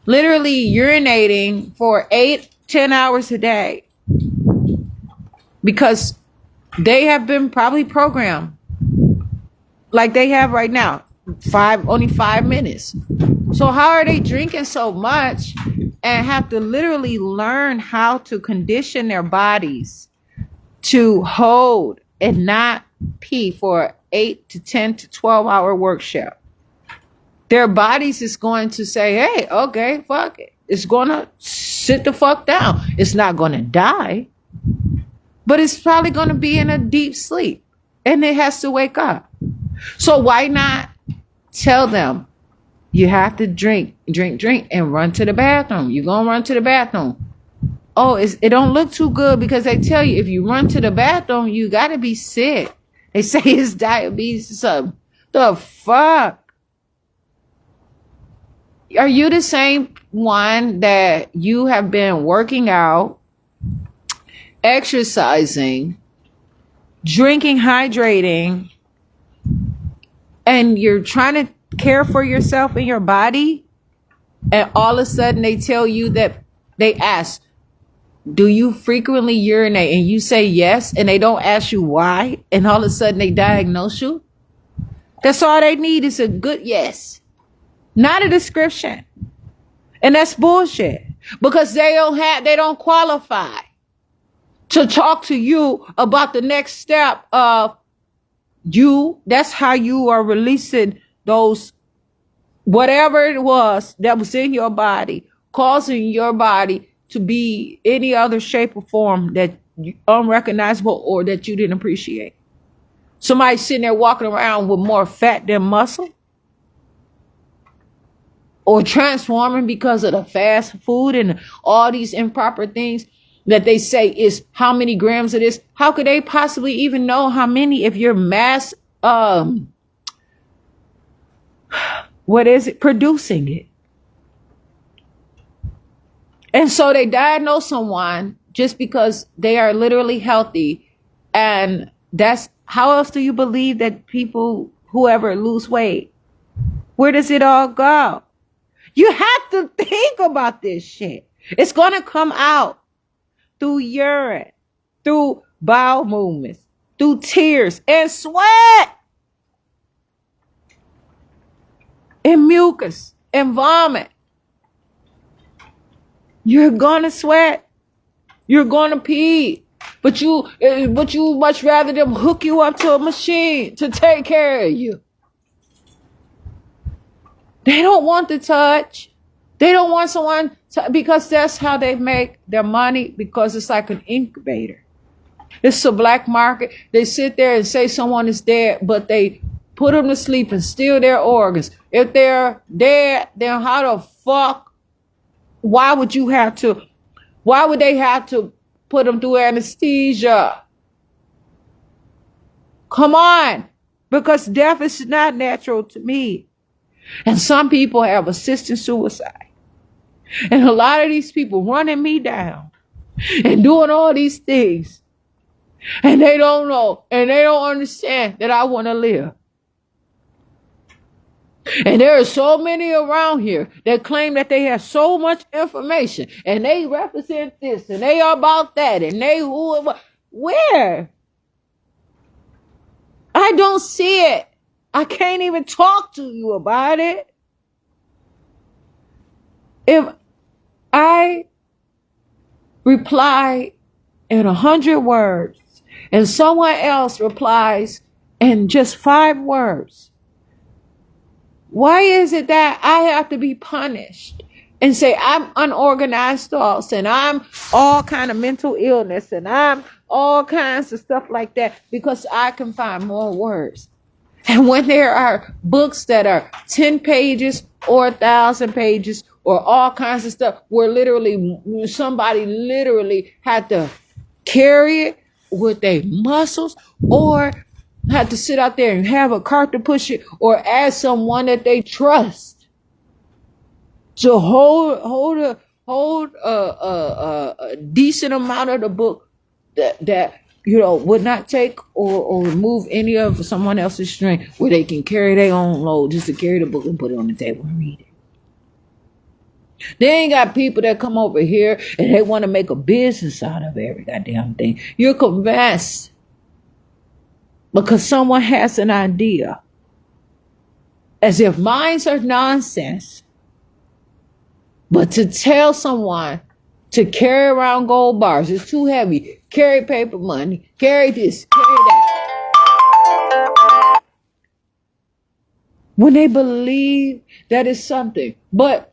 literally urinating for 8-10 hours a day because they have been probably programmed like they have right now. Only 5 minutes. So how are they drinking so much and have to literally learn how to condition their bodies to hold and not pee for 8 to 10 to 12 hour work shift? Their bodies is going to say, hey, okay, fuck it. It's going to sit the fuck down. It's not going to die, but it's probably going to be in a deep sleep and it has to wake up. So why not tell them you have to drink and run to the bathroom. You're going to run to the bathroom. Oh, it don't look too good because they tell you if you run to the bathroom, you got to be sick. They say it's diabetes or something. The fuck? Are you the same one that you have been working out, exercising, drinking, hydrating, and you're trying to care for yourself and your body, and all of a sudden they tell you that they ask, do you frequently urinate? And you say yes, and they don't ask you why, and all of a sudden they diagnose you? That's all they need is a good yes, not a description. And that's bullshit because they don't qualify to talk to you about the next step of you. That's how you are releasing those, whatever it was that was in your body, causing your body to be any other shape or form that unrecognizable or that you didn't appreciate. Somebody sitting there walking around with more fat than muscle, or transforming because of the fast food and all these improper things that they say is how many grams of this. How could they possibly even know how many if you're mass producing it? And so they diagnose someone just because they are literally healthy. And that's how else do you believe that people, whoever, lose weight? Where does it all go? You have to think about this shit. It's going to come out through urine, through bowel movements, through tears and sweat. and mucus and vomit. You're gonna sweat. You're gonna pee. But you much rather them hook you up to a machine to take care of you. They don't want the touch. They don't want someone to, because that's how they make their money, because it's like an incubator. It's a black market. They sit there and say someone is dead, but they put them to sleep and steal their organs. If they're dead, then how the fuck? Why would they have to put them through anesthesia? Come on. Because death is not natural to me. And some people have assisted suicide. And a lot of these people running me down and doing all these things. And they don't know and they don't understand that I want to live. And there are so many around here that claim that they have so much information and they represent this and they are about that and they who. Where? I don't see it. I can't even talk to you about it. If I reply in 100 words and someone else replies in just 5 words, why is it that I have to be punished and say I'm unorganized thoughts and I'm all kind of mental illness and I'm all kinds of stuff like that because I can find more words? And when there are books that are 10 pages or 1,000 pages or all kinds of stuff where somebody literally had to carry it with their muscles or had to sit out there and have a cart to push it or ask someone that they trust to hold a decent amount of the book that would not take or remove any of someone else's strength, where they can carry their own load just to carry the book and put it on the table and read it. They ain't got people that come over here and they want to make a business out of every goddamn thing. You're convinced because someone has an idea, as if minds are nonsense. But to tell someone to carry around gold bars, it's too heavy. Carry paper money. Carry this. Carry that. When they believe that is something. But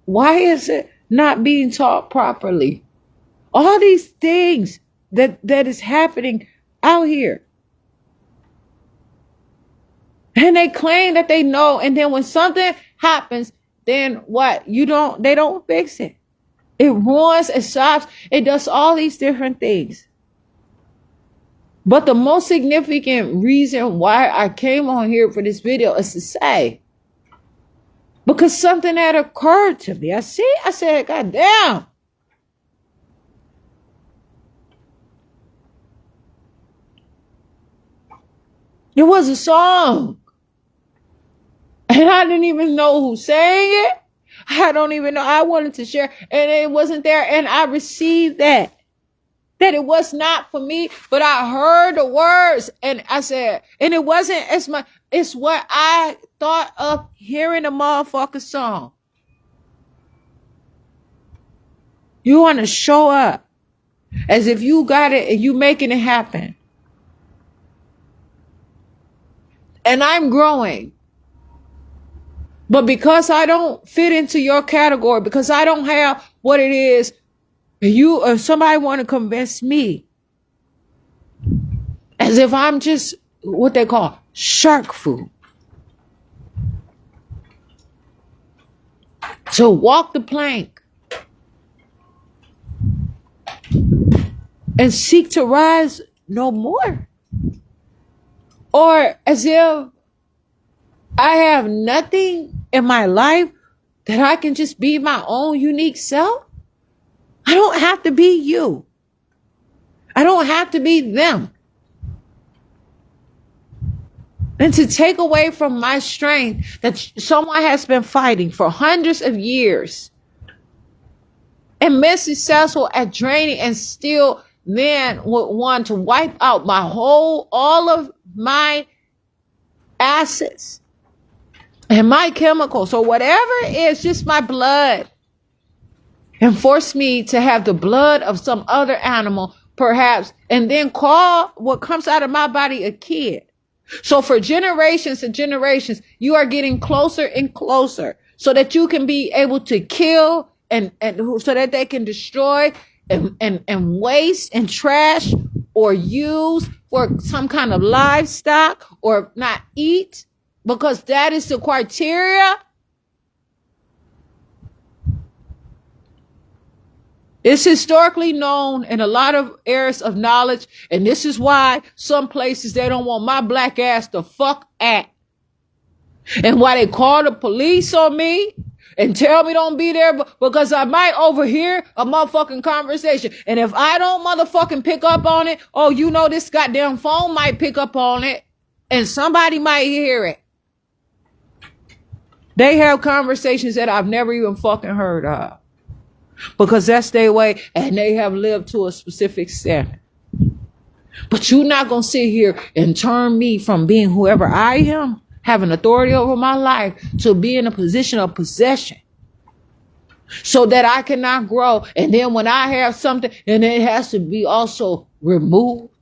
why is it not being taught properly? All these things that is happening out here. And they claim that they know. And then when something happens, then what? They don't fix it. It ruins, it stops, it does all these different things. But the most significant reason why I came on here for this video is to say, because something had occurred to me. I said, God damn. It was a song. And I didn't even know who sang it. I don't even know. I wanted to share and it wasn't there. And I received that it was not for me, but I heard the words and I said, and it wasn't it's what I thought of hearing the motherfucker song. You want to show up as if you got it and you making it happen. And I'm growing. But because I don't fit into your category, because I don't have what it is, you or somebody want to convince me as if I'm just what they call shark food. So walk the plank and seek to rise no more. Or as if I have nothing in my life that I can just be my own unique self. I don't have to be you. I don't have to be them. And to take away from my strength that someone has been fighting for hundreds of years and been successful at draining and still then would want to wipe out all of my assets. and my chemicals or whatever it is, just my blood, and force me to have the blood of some other animal, perhaps, and then call what comes out of my body a kid. So for generations and generations, you are getting closer and closer so that you can be able to kill and so that they can destroy and waste and trash or use for some kind of livestock or not eat, because that is the criteria. It's historically known in a lot of areas of knowledge, and this is why some places they don't want my black ass to fuck at. And why they call the police on me and tell me don't be there, because I might overhear a motherfucking conversation. And if I don't motherfucking pick up on it, oh, you know this goddamn phone might pick up on it, and somebody might hear it. They have conversations that I've never even fucking heard of, because that's their way, and they have lived to a specific standard. But you're not going to sit here and turn me from being whoever I am, having authority over my life, to be in a position of possession so that I cannot grow. And then when I have something, and it has to be also removed,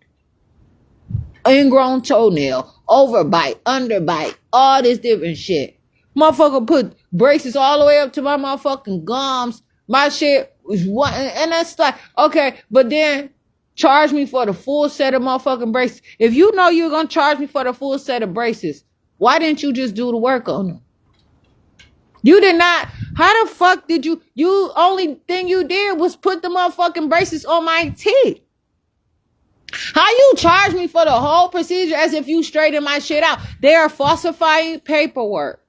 ingrown toenail, overbite, underbite, all this different shit. Motherfucker put braces all the way up to my motherfucking gums. My shit was one, and that's like, okay, but then charge me for the full set of motherfucking braces. If you know you're going to charge me for the full set of braces, why didn't you just do the work on them? You did not. How the fuck did you only thing you did was put the motherfucking braces on my teeth. How you charge me for the whole procedure as if you straighten my shit out? They are falsifying paperwork.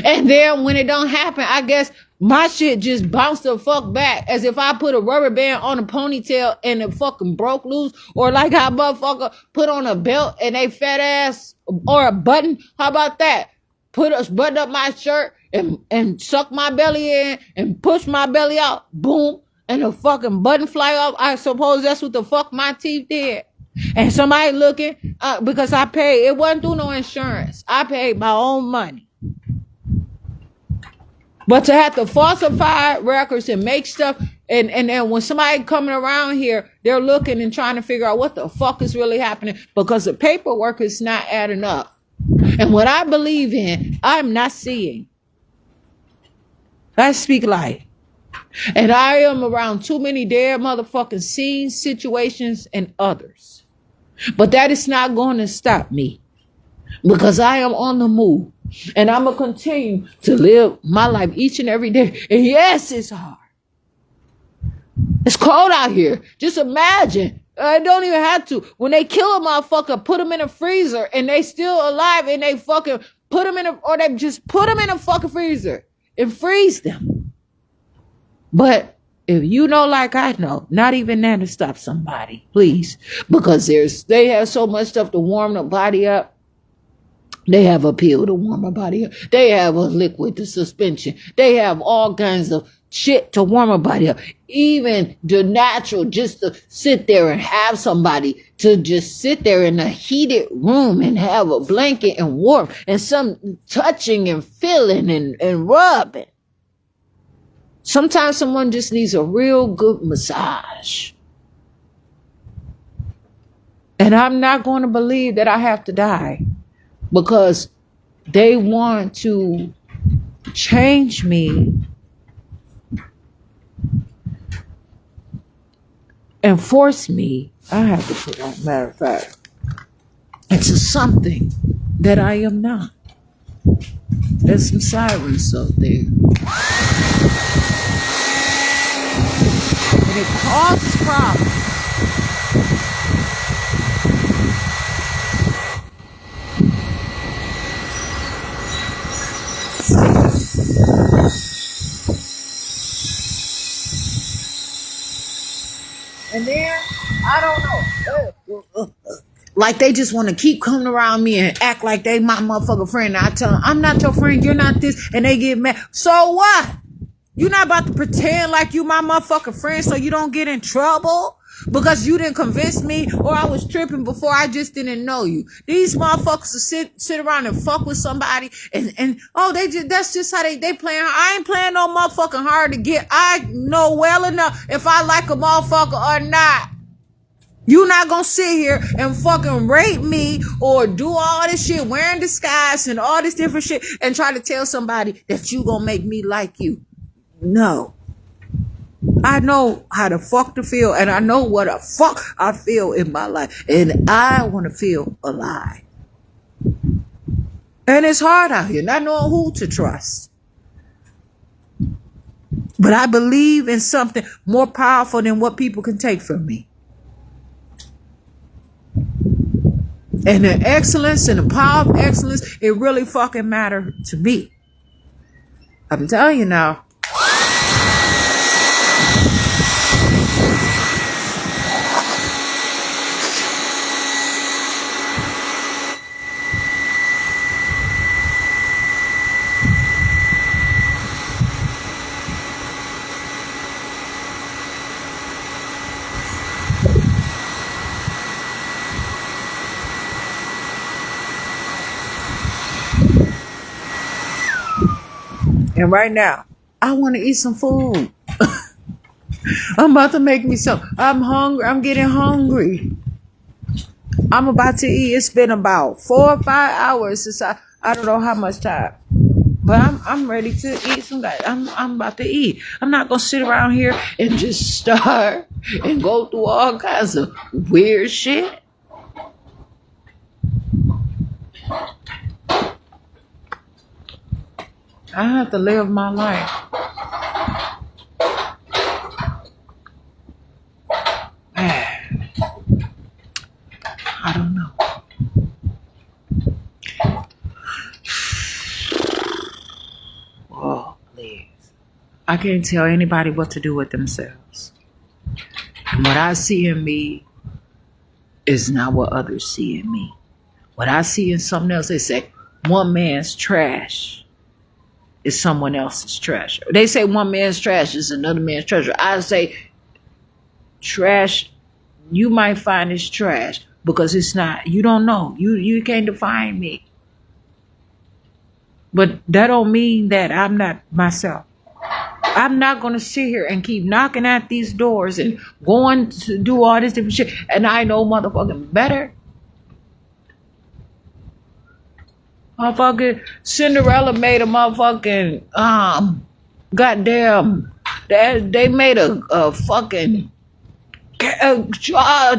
And then when it don't happen, I guess my shit just bounced the fuck back as if I put a rubber band on a ponytail and it fucking broke loose. Or like how motherfucker put on a belt and they fat ass, or a button. How about that? Button up my shirt and suck my belly in and push my belly out. Boom. And the fucking button fly off. I suppose that's what the fuck my teeth did. And somebody looking, because I paid, it wasn't through no insurance. I paid my own money. But to have to falsify records and make stuff, and then when somebody coming around here, they're looking and trying to figure out what the fuck is really happening, because the paperwork is not adding up. And what I believe in, I'm not seeing. I speak life. And I am around too many dead motherfucking scenes, situations, and others. But that is not going to stop me, because I am on the move. And I'm going to continue to live my life each and every day. And yes, it's hard. It's cold out here. Just imagine. I don't even have to. When they kill a motherfucker, put them in a freezer and they still alive, and they fucking put them or they just put them in a fucking freezer and freeze them. But if you know, like I know, not even that to stop somebody, please. Because they have so much stuff to warm the body up. They have a pill to warm my body up. They have a liquid to suspension. They have all kinds of shit to warm my body up. Even the natural, just to sit there and have somebody to just sit there in a heated room and have a blanket and warm and some touching and feeling and rubbing. Sometimes someone just needs a real good massage. And I'm not going to believe that I have to die, because they want to change me and force me. I have to put on, matter of fact, into something that I am not. There's some sirens out there. And it causes problems. And then, I don't know. Like they just want to keep coming around me and act like they my motherfucking friend. And I tell them, I'm not your friend, you're not this. And they get mad. So what? You're not about to pretend like you my motherfucking friend so you don't get in trouble? because you didn't convince me, or I was tripping before, I just didn't know you. These motherfuckers will sit around and fuck with somebody and oh, that's just how they playing. I ain't playing no motherfucking hard to get. I know well enough if I like a motherfucker or not. You not gonna sit here and fucking rape me or do all this shit, wearing disguise and all this different shit, and try to tell somebody that you gonna make me like you. No. I know how the fuck to feel, and I know what the fuck I feel in my life, and I want to feel alive. And it's hard out here, not knowing who to trust. But I believe in something more powerful than what people can take from me. And the excellence and the power of excellence, it really fucking matters to me. I'm telling you now. And right now, I want to eat some food. I'm about to make me some. I'm hungry. I'm getting hungry. I'm about to eat. It's been about 4 or 5 hours since I don't know how much time. But I'm ready to eat some guys. I'm about to eat. I'm not gonna sit around here and just starve and go through all kinds of weird shit. I have to live my life. I don't know. Oh, please. I can't tell anybody what to do with themselves. And what I see in me is not what others see in me. What I see in someone else, they say, one man's trash is someone else's treasure. They say one man's trash is another man's treasure. I say trash, you might find it's trash because it's not. You don't know. You can't define me. But that don't mean that I'm not myself. I'm not going to sit here and keep knocking at these doors and going to do all this different shit. And I know motherfucking better. Motherfucking Cinderella made a motherfucking goddamn, they made a fucking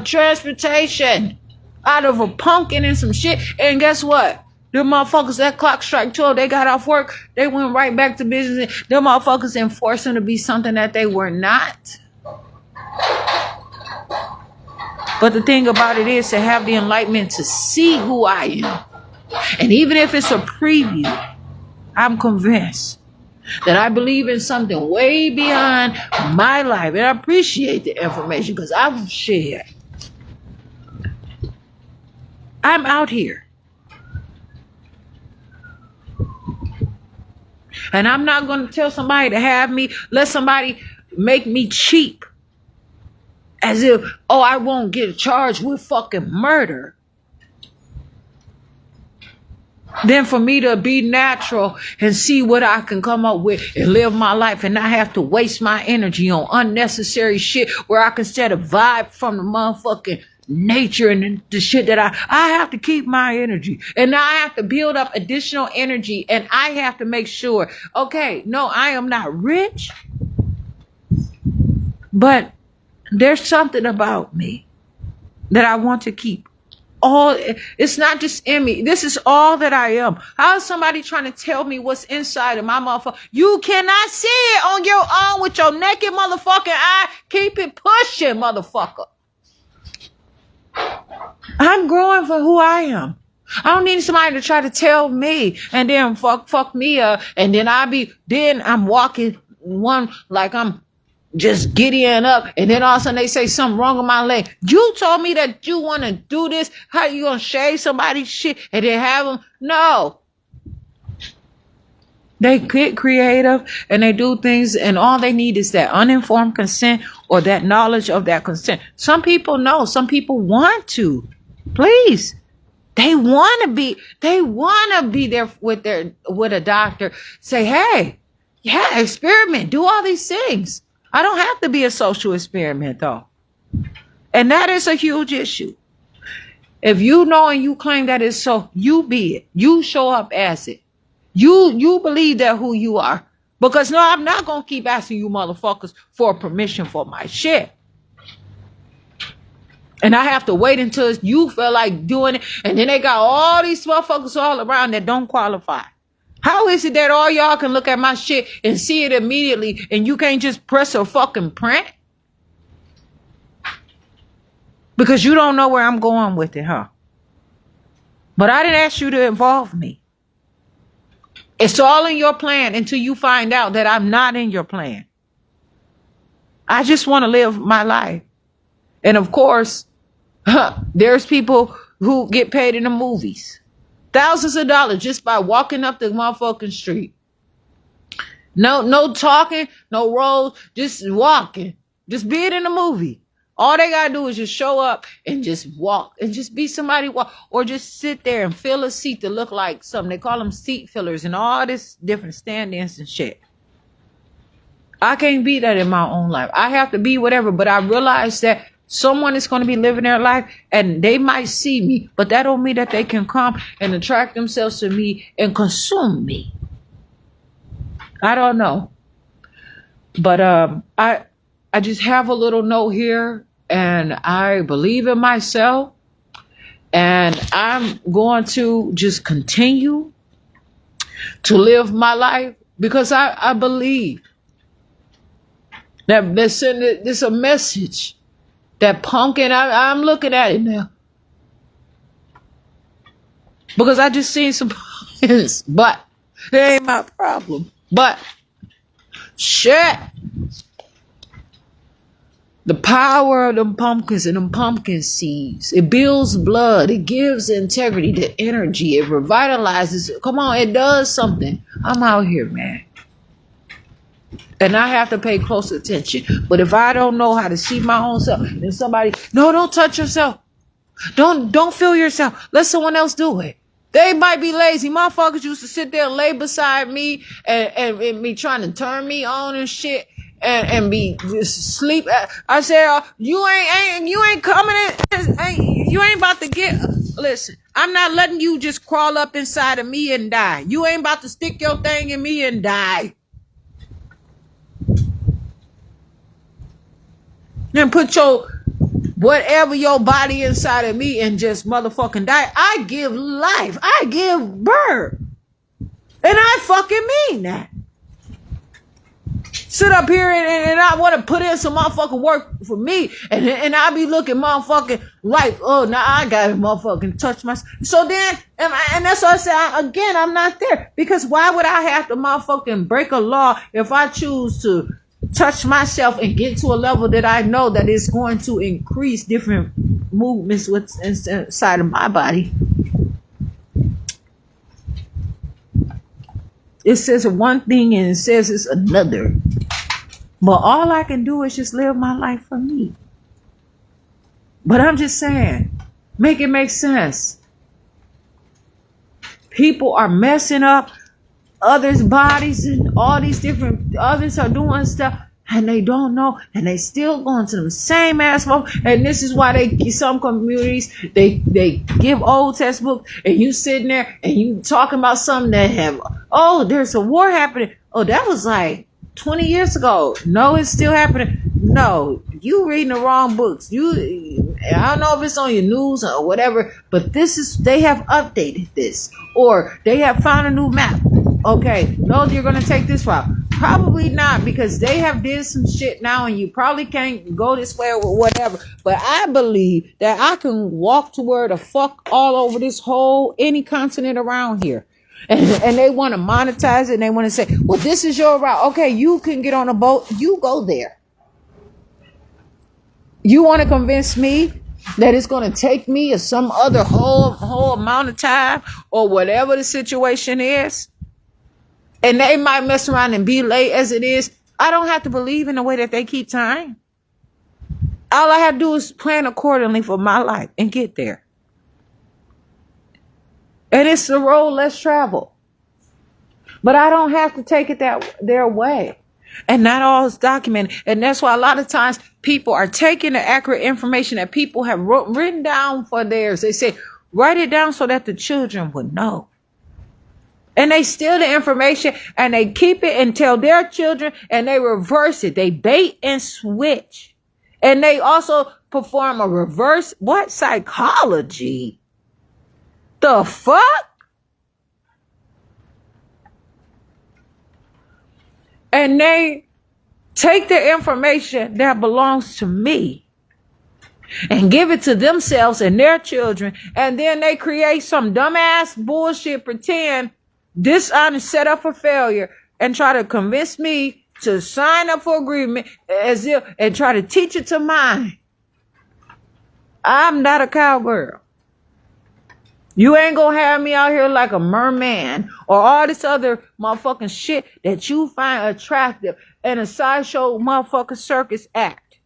transportation out of a pumpkin and some shit. And guess what? Them motherfuckers, that clock strike 12, they got off work, they went right back to business. Them motherfuckers enforced them to be something that they were not. But the thing about it is to have the enlightenment to see who I am. And even if it's a preview, I'm convinced that I believe in something way beyond my life. And I appreciate the information because I will share. I'm out here. And I'm not going to tell somebody to have me, let somebody make me cheap. As if, oh, I won't get charged with fucking murder. Then for me to be natural and see what I can come up with and live my life and not have to waste my energy on unnecessary shit where I can set a vibe from the motherfucking nature and the shit that I have to keep my energy. And now I have to build up additional energy and I have to make sure, okay, no, I am not rich, but there's something about me that I want to keep. It's not just in me. This is all that I am. How is somebody trying to tell me what's inside of my motherfucker? You cannot see it on your own with your naked motherfucking eye. Keep it pushing, motherfucker. I'm growing for who I am. I don't need somebody to try to tell me and then fuck me up. And then I'm walking one like I'm just giddying up, and then all of a sudden they say something wrong with my leg. You told me that you want to do this. How you gonna shave somebody's shit and then have them? No. They get creative and they do things, and all they need is that uninformed consent or that knowledge of that consent. Some people know, some people want to. Please. They want to be there with a doctor. Say, hey, yeah, experiment, do all these things. I don't have to be a social experiment though. And that is a huge issue. If you know and you claim that it's so, you be it. You show up as it. You believe that who you are. Because no, I'm not going to keep asking you motherfuckers for permission for my shit. And I have to wait until you feel like doing it. And then they got all these motherfuckers all around that don't qualify. How is it that all y'all can look at my shit and see it immediately and you can't just press a fucking print? Because you don't know where I'm going with it, huh? But I didn't ask you to involve me. It's all in your plan until you find out that I'm not in your plan. I just want to live my life. And of course, there's people who get paid in the movies. Thousands of dollars just by walking up the motherfucking street. No talking, no roles, just walking. Just being in the movie. All they gotta do is just show up and just walk and just be somebody walk, or just sit there and fill a seat to look like something. They call them seat fillers and all this different stand-ins and shit. I can't be that in my own life. I have to be whatever, but I realize that someone is going to be living their life and they might see me, but that don't mean that they can come and attract themselves to me and consume me. I don't know. But I just have a little note here, and I believe in myself, and I'm going to just continue to live my life because I believe that there's a message that Pumpkin, I'm looking at it now. Because I just seen some pumpkins, but it ain't my problem. But shit. The power of them pumpkins and them pumpkin seeds. It builds blood. It gives integrity, the energy. It revitalizes. Come on, it does something. I'm out here, man. And I have to pay close attention. But if I don't know how to see my own self, then somebody, no, don't touch yourself. Don't feel yourself. Let someone else do it. They might be lazy. Motherfuckers used to sit there and lay beside me and me trying to turn me on and shit. And be just sleep. I said, you ain't coming in. You ain't about to get. Listen, I'm not letting you just crawl up inside of me and die. You ain't about to stick your thing in me and die. Then put your whatever your body inside of me and just motherfucking die. I give life. I give birth. And I fucking mean that. Sit up here and I want to put in some motherfucking work for me. And I be looking motherfucking like, oh, now I got to motherfucking touch myself. So then, and that's what I said, again, I'm not there. Because why would I have to motherfucking break a law if I choose to touch myself and get to a level that I know that is going to increase different movements inside of my body? It says one thing and it says it's another. But all I can do is just live my life for me. But I'm just saying, make it make sense. People are messing up others' bodies and all these different others are doing stuff and they don't know and they still going to the same ass folks. And this is why some communities they give old textbooks and you sitting there and you talking about something that there's a war happening. Oh, that was like 20 years ago. No, it's still happening. No, you reading the wrong books. I don't know if it's on your news or whatever, but they have updated this or they have found a new map. Okay, no, you're going to take this route. Probably not, because they have did some shit now and you probably can't go this way or whatever. But I believe that I can walk to where the fuck all over this whole, any continent around here. And they want to monetize it and they want to say, well, this is your route. Okay, you can get on a boat. You go there. You want to convince me that it's going to take me or some other whole amount of time or whatever the situation is? And they might mess around and be late as it is. I don't have to believe in the way that they keep time. All I have to do is plan accordingly for my life and get there. And it's the road less traveled. But I don't have to take it their way. And not all is documented. And that's why a lot of times people are taking the accurate information that people have written down for theirs. They say, write it down so that the children would know. And they steal the information and they keep it and tell their children and they reverse it. They bait and switch. And they also perform a reverse, psychology? The fuck? And they take the information that belongs to me and give it to themselves and their children. And then they create some dumbass bullshit, pretend dishonest, set up for failure, and try to convince me to sign up for agreement and try to teach it to mine. I'm not a cowgirl. You ain't gonna have me out here like a merman or all this other motherfucking shit that you find attractive in a sideshow motherfucking circus act.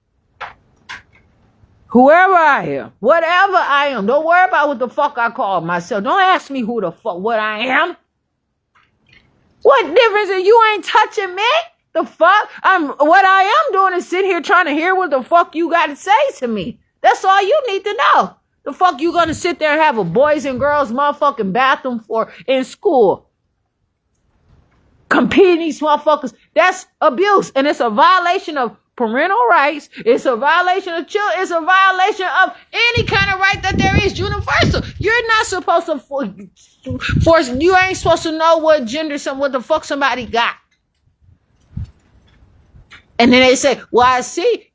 Whoever I am, whatever I am, don't worry about what the fuck I call myself. Don't ask me who the fuck, what I am. What difference is you ain't touching me? The fuck? What I am doing is sitting here trying to hear what the fuck you got to say to me. That's all you need to know. The fuck you gonna sit there and have a boys and girls motherfucking bathroom for in school? Competing these motherfuckers. That's abuse. And it's a violation of parental rights. It's a violation of children. It's a violation of any kind of right that there is universal. You're not supposed to force, you ain't supposed to know what gender, what the fuck somebody got. And then they say, well, I see,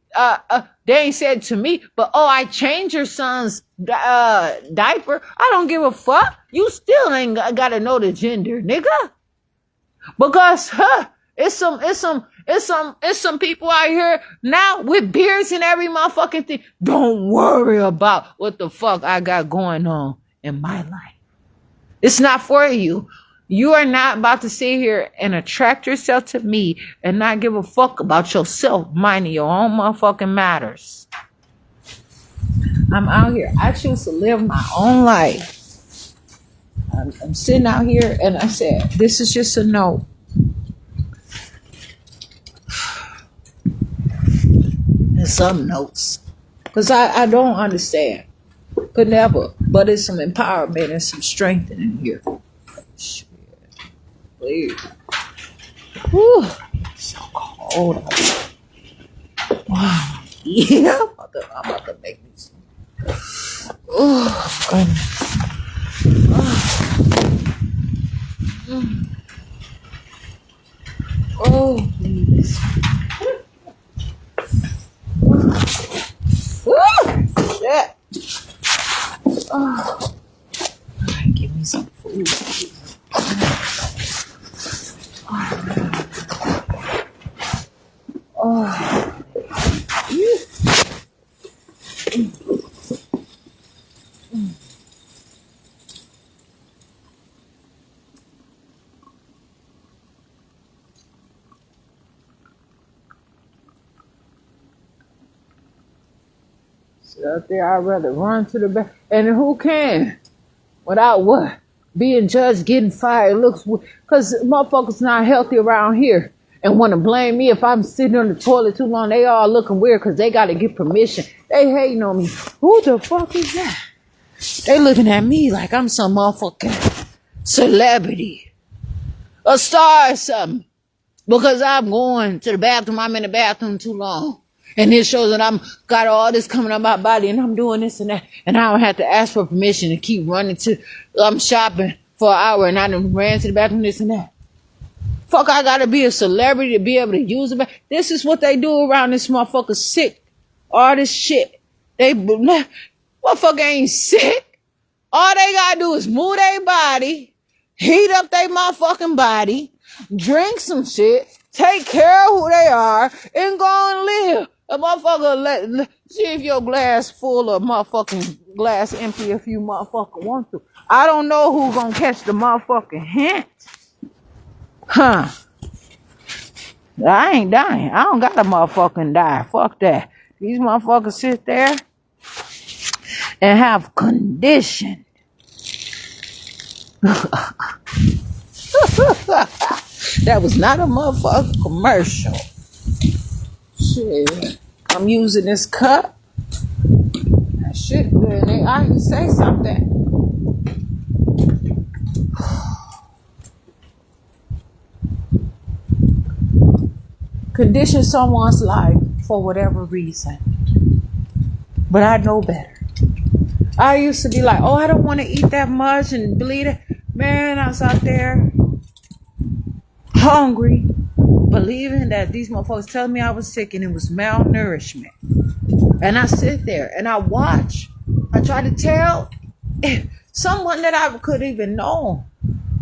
they ain't said to me, but I changed your son's diaper. I don't give a fuck. You still ain't got to know the gender, nigga. Because it's some people out here now with beards and every motherfucking thing. Don't worry about what the fuck I got going on in my life. It's not for you. You are not about to sit here and attract yourself to me and not give a fuck about yourself, minding your own motherfucking matters. I'm out here. I choose to live my own life. I'm sitting out here and I said, this is just a note. And some notes. Because I don't understand. Could never. But it's some empowerment and some strengthening here. Shit. Weird. Whew. It's so cold out here. Wow. Yeah, I'm about to make me some. Oh, goodness. Oh, please. Shit. Oh. All right, give me some food. Oh. So out there, I'd rather run to the back. And who can? Without what? Being judged, getting fired. Looks, because motherfuckers not healthy around here and want to blame me if I'm sitting on the toilet too long. They all looking weird because they got to get permission. They hating on me. Who the fuck is that? They looking at me like I'm some motherfucking celebrity, a star or something, because I'm going to the bathroom. I'm in the bathroom too long. And it shows that I'm got all this coming up my body and I'm doing this and that. And I don't have to ask for permission to keep running I'm shopping for an hour and I done ran to the bathroom, this and that. Fuck, I gotta be a celebrity to be able to use it. This is what they do around this motherfucker sick. All this shit. Motherfucker ain't sick. All they gotta do is move their body, heat up their motherfucking body, drink some shit, take care of who they are, and go and live. A motherfucker, see if your glass full or motherfucking glass empty if you motherfucker want to. I don't know who's gonna catch the motherfucking hint. Huh. I ain't dying. I don't gotta motherfucking die. Fuck that. These motherfuckers sit there and have condition. That was not a motherfucking commercial. Shit. I'm using this cup. That shit good. I can say something. Condition someone's life for whatever reason. But I know better. I used to be like, oh, I don't want to eat that much and believe it. Man, I was out there hungry, believing that these motherfuckers telling me I was sick and it was malnourishment. And I sit there and I watch. I try to tell someone that I could even know,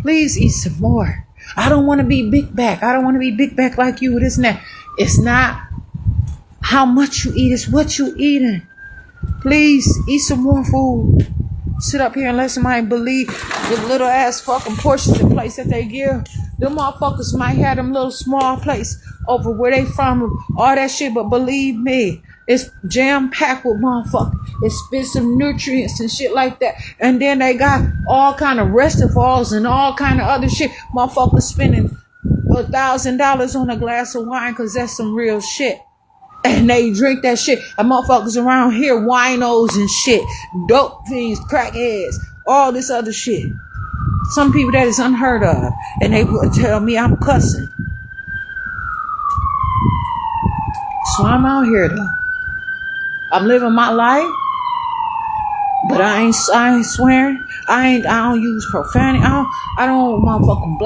please eat some more. I don't want to be big back. I don't want to be big back like you. This and that. It's not how much you eat. It's what you eating. Please eat some more food. Sit up here and let somebody believe the little ass fucking portions of place that they give. Them motherfuckers might have them little small plates over where they from, all that shit. But believe me, it's jam packed with motherfuckers. Expensive nutrients and shit like that. And then they got all kind of restivals and all kind of other shit. Motherfuckers spending $1,000 on a glass of wine because that's some real shit. And they drink that shit. And motherfuckers around here, winos and shit, dope fiends, crackheads, all this other shit. Some people that is unheard of. And they will tell me I'm cussing. So I'm out here though. I'm living my life. But I ain't swearing. I don't use profanity. I don't motherfucking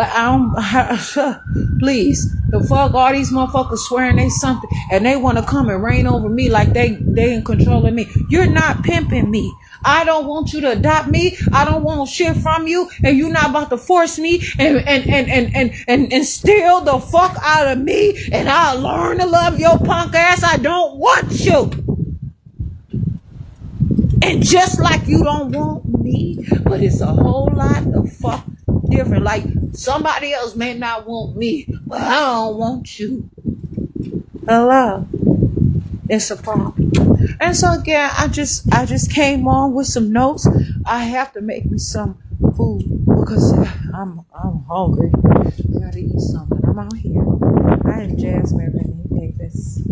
please. The fuck all these motherfuckers swearing they something and they want to come and reign over me like they in control of me. You're not pimping me. I don't want you to adopt me. I don't want shit from you, and you're not about to force me and steal the fuck out of me, and I'll learn to love your punk ass. I don't want you. And just like you don't want me, but it's a whole lot of fuck different. Like somebody else may not want me, but I don't want you. Hello. It's a problem. And so again, I just came on with some notes. I have to make me some food because I'm hungry. I gotta eat something. I'm out here. I am Jasmine Renee Davis.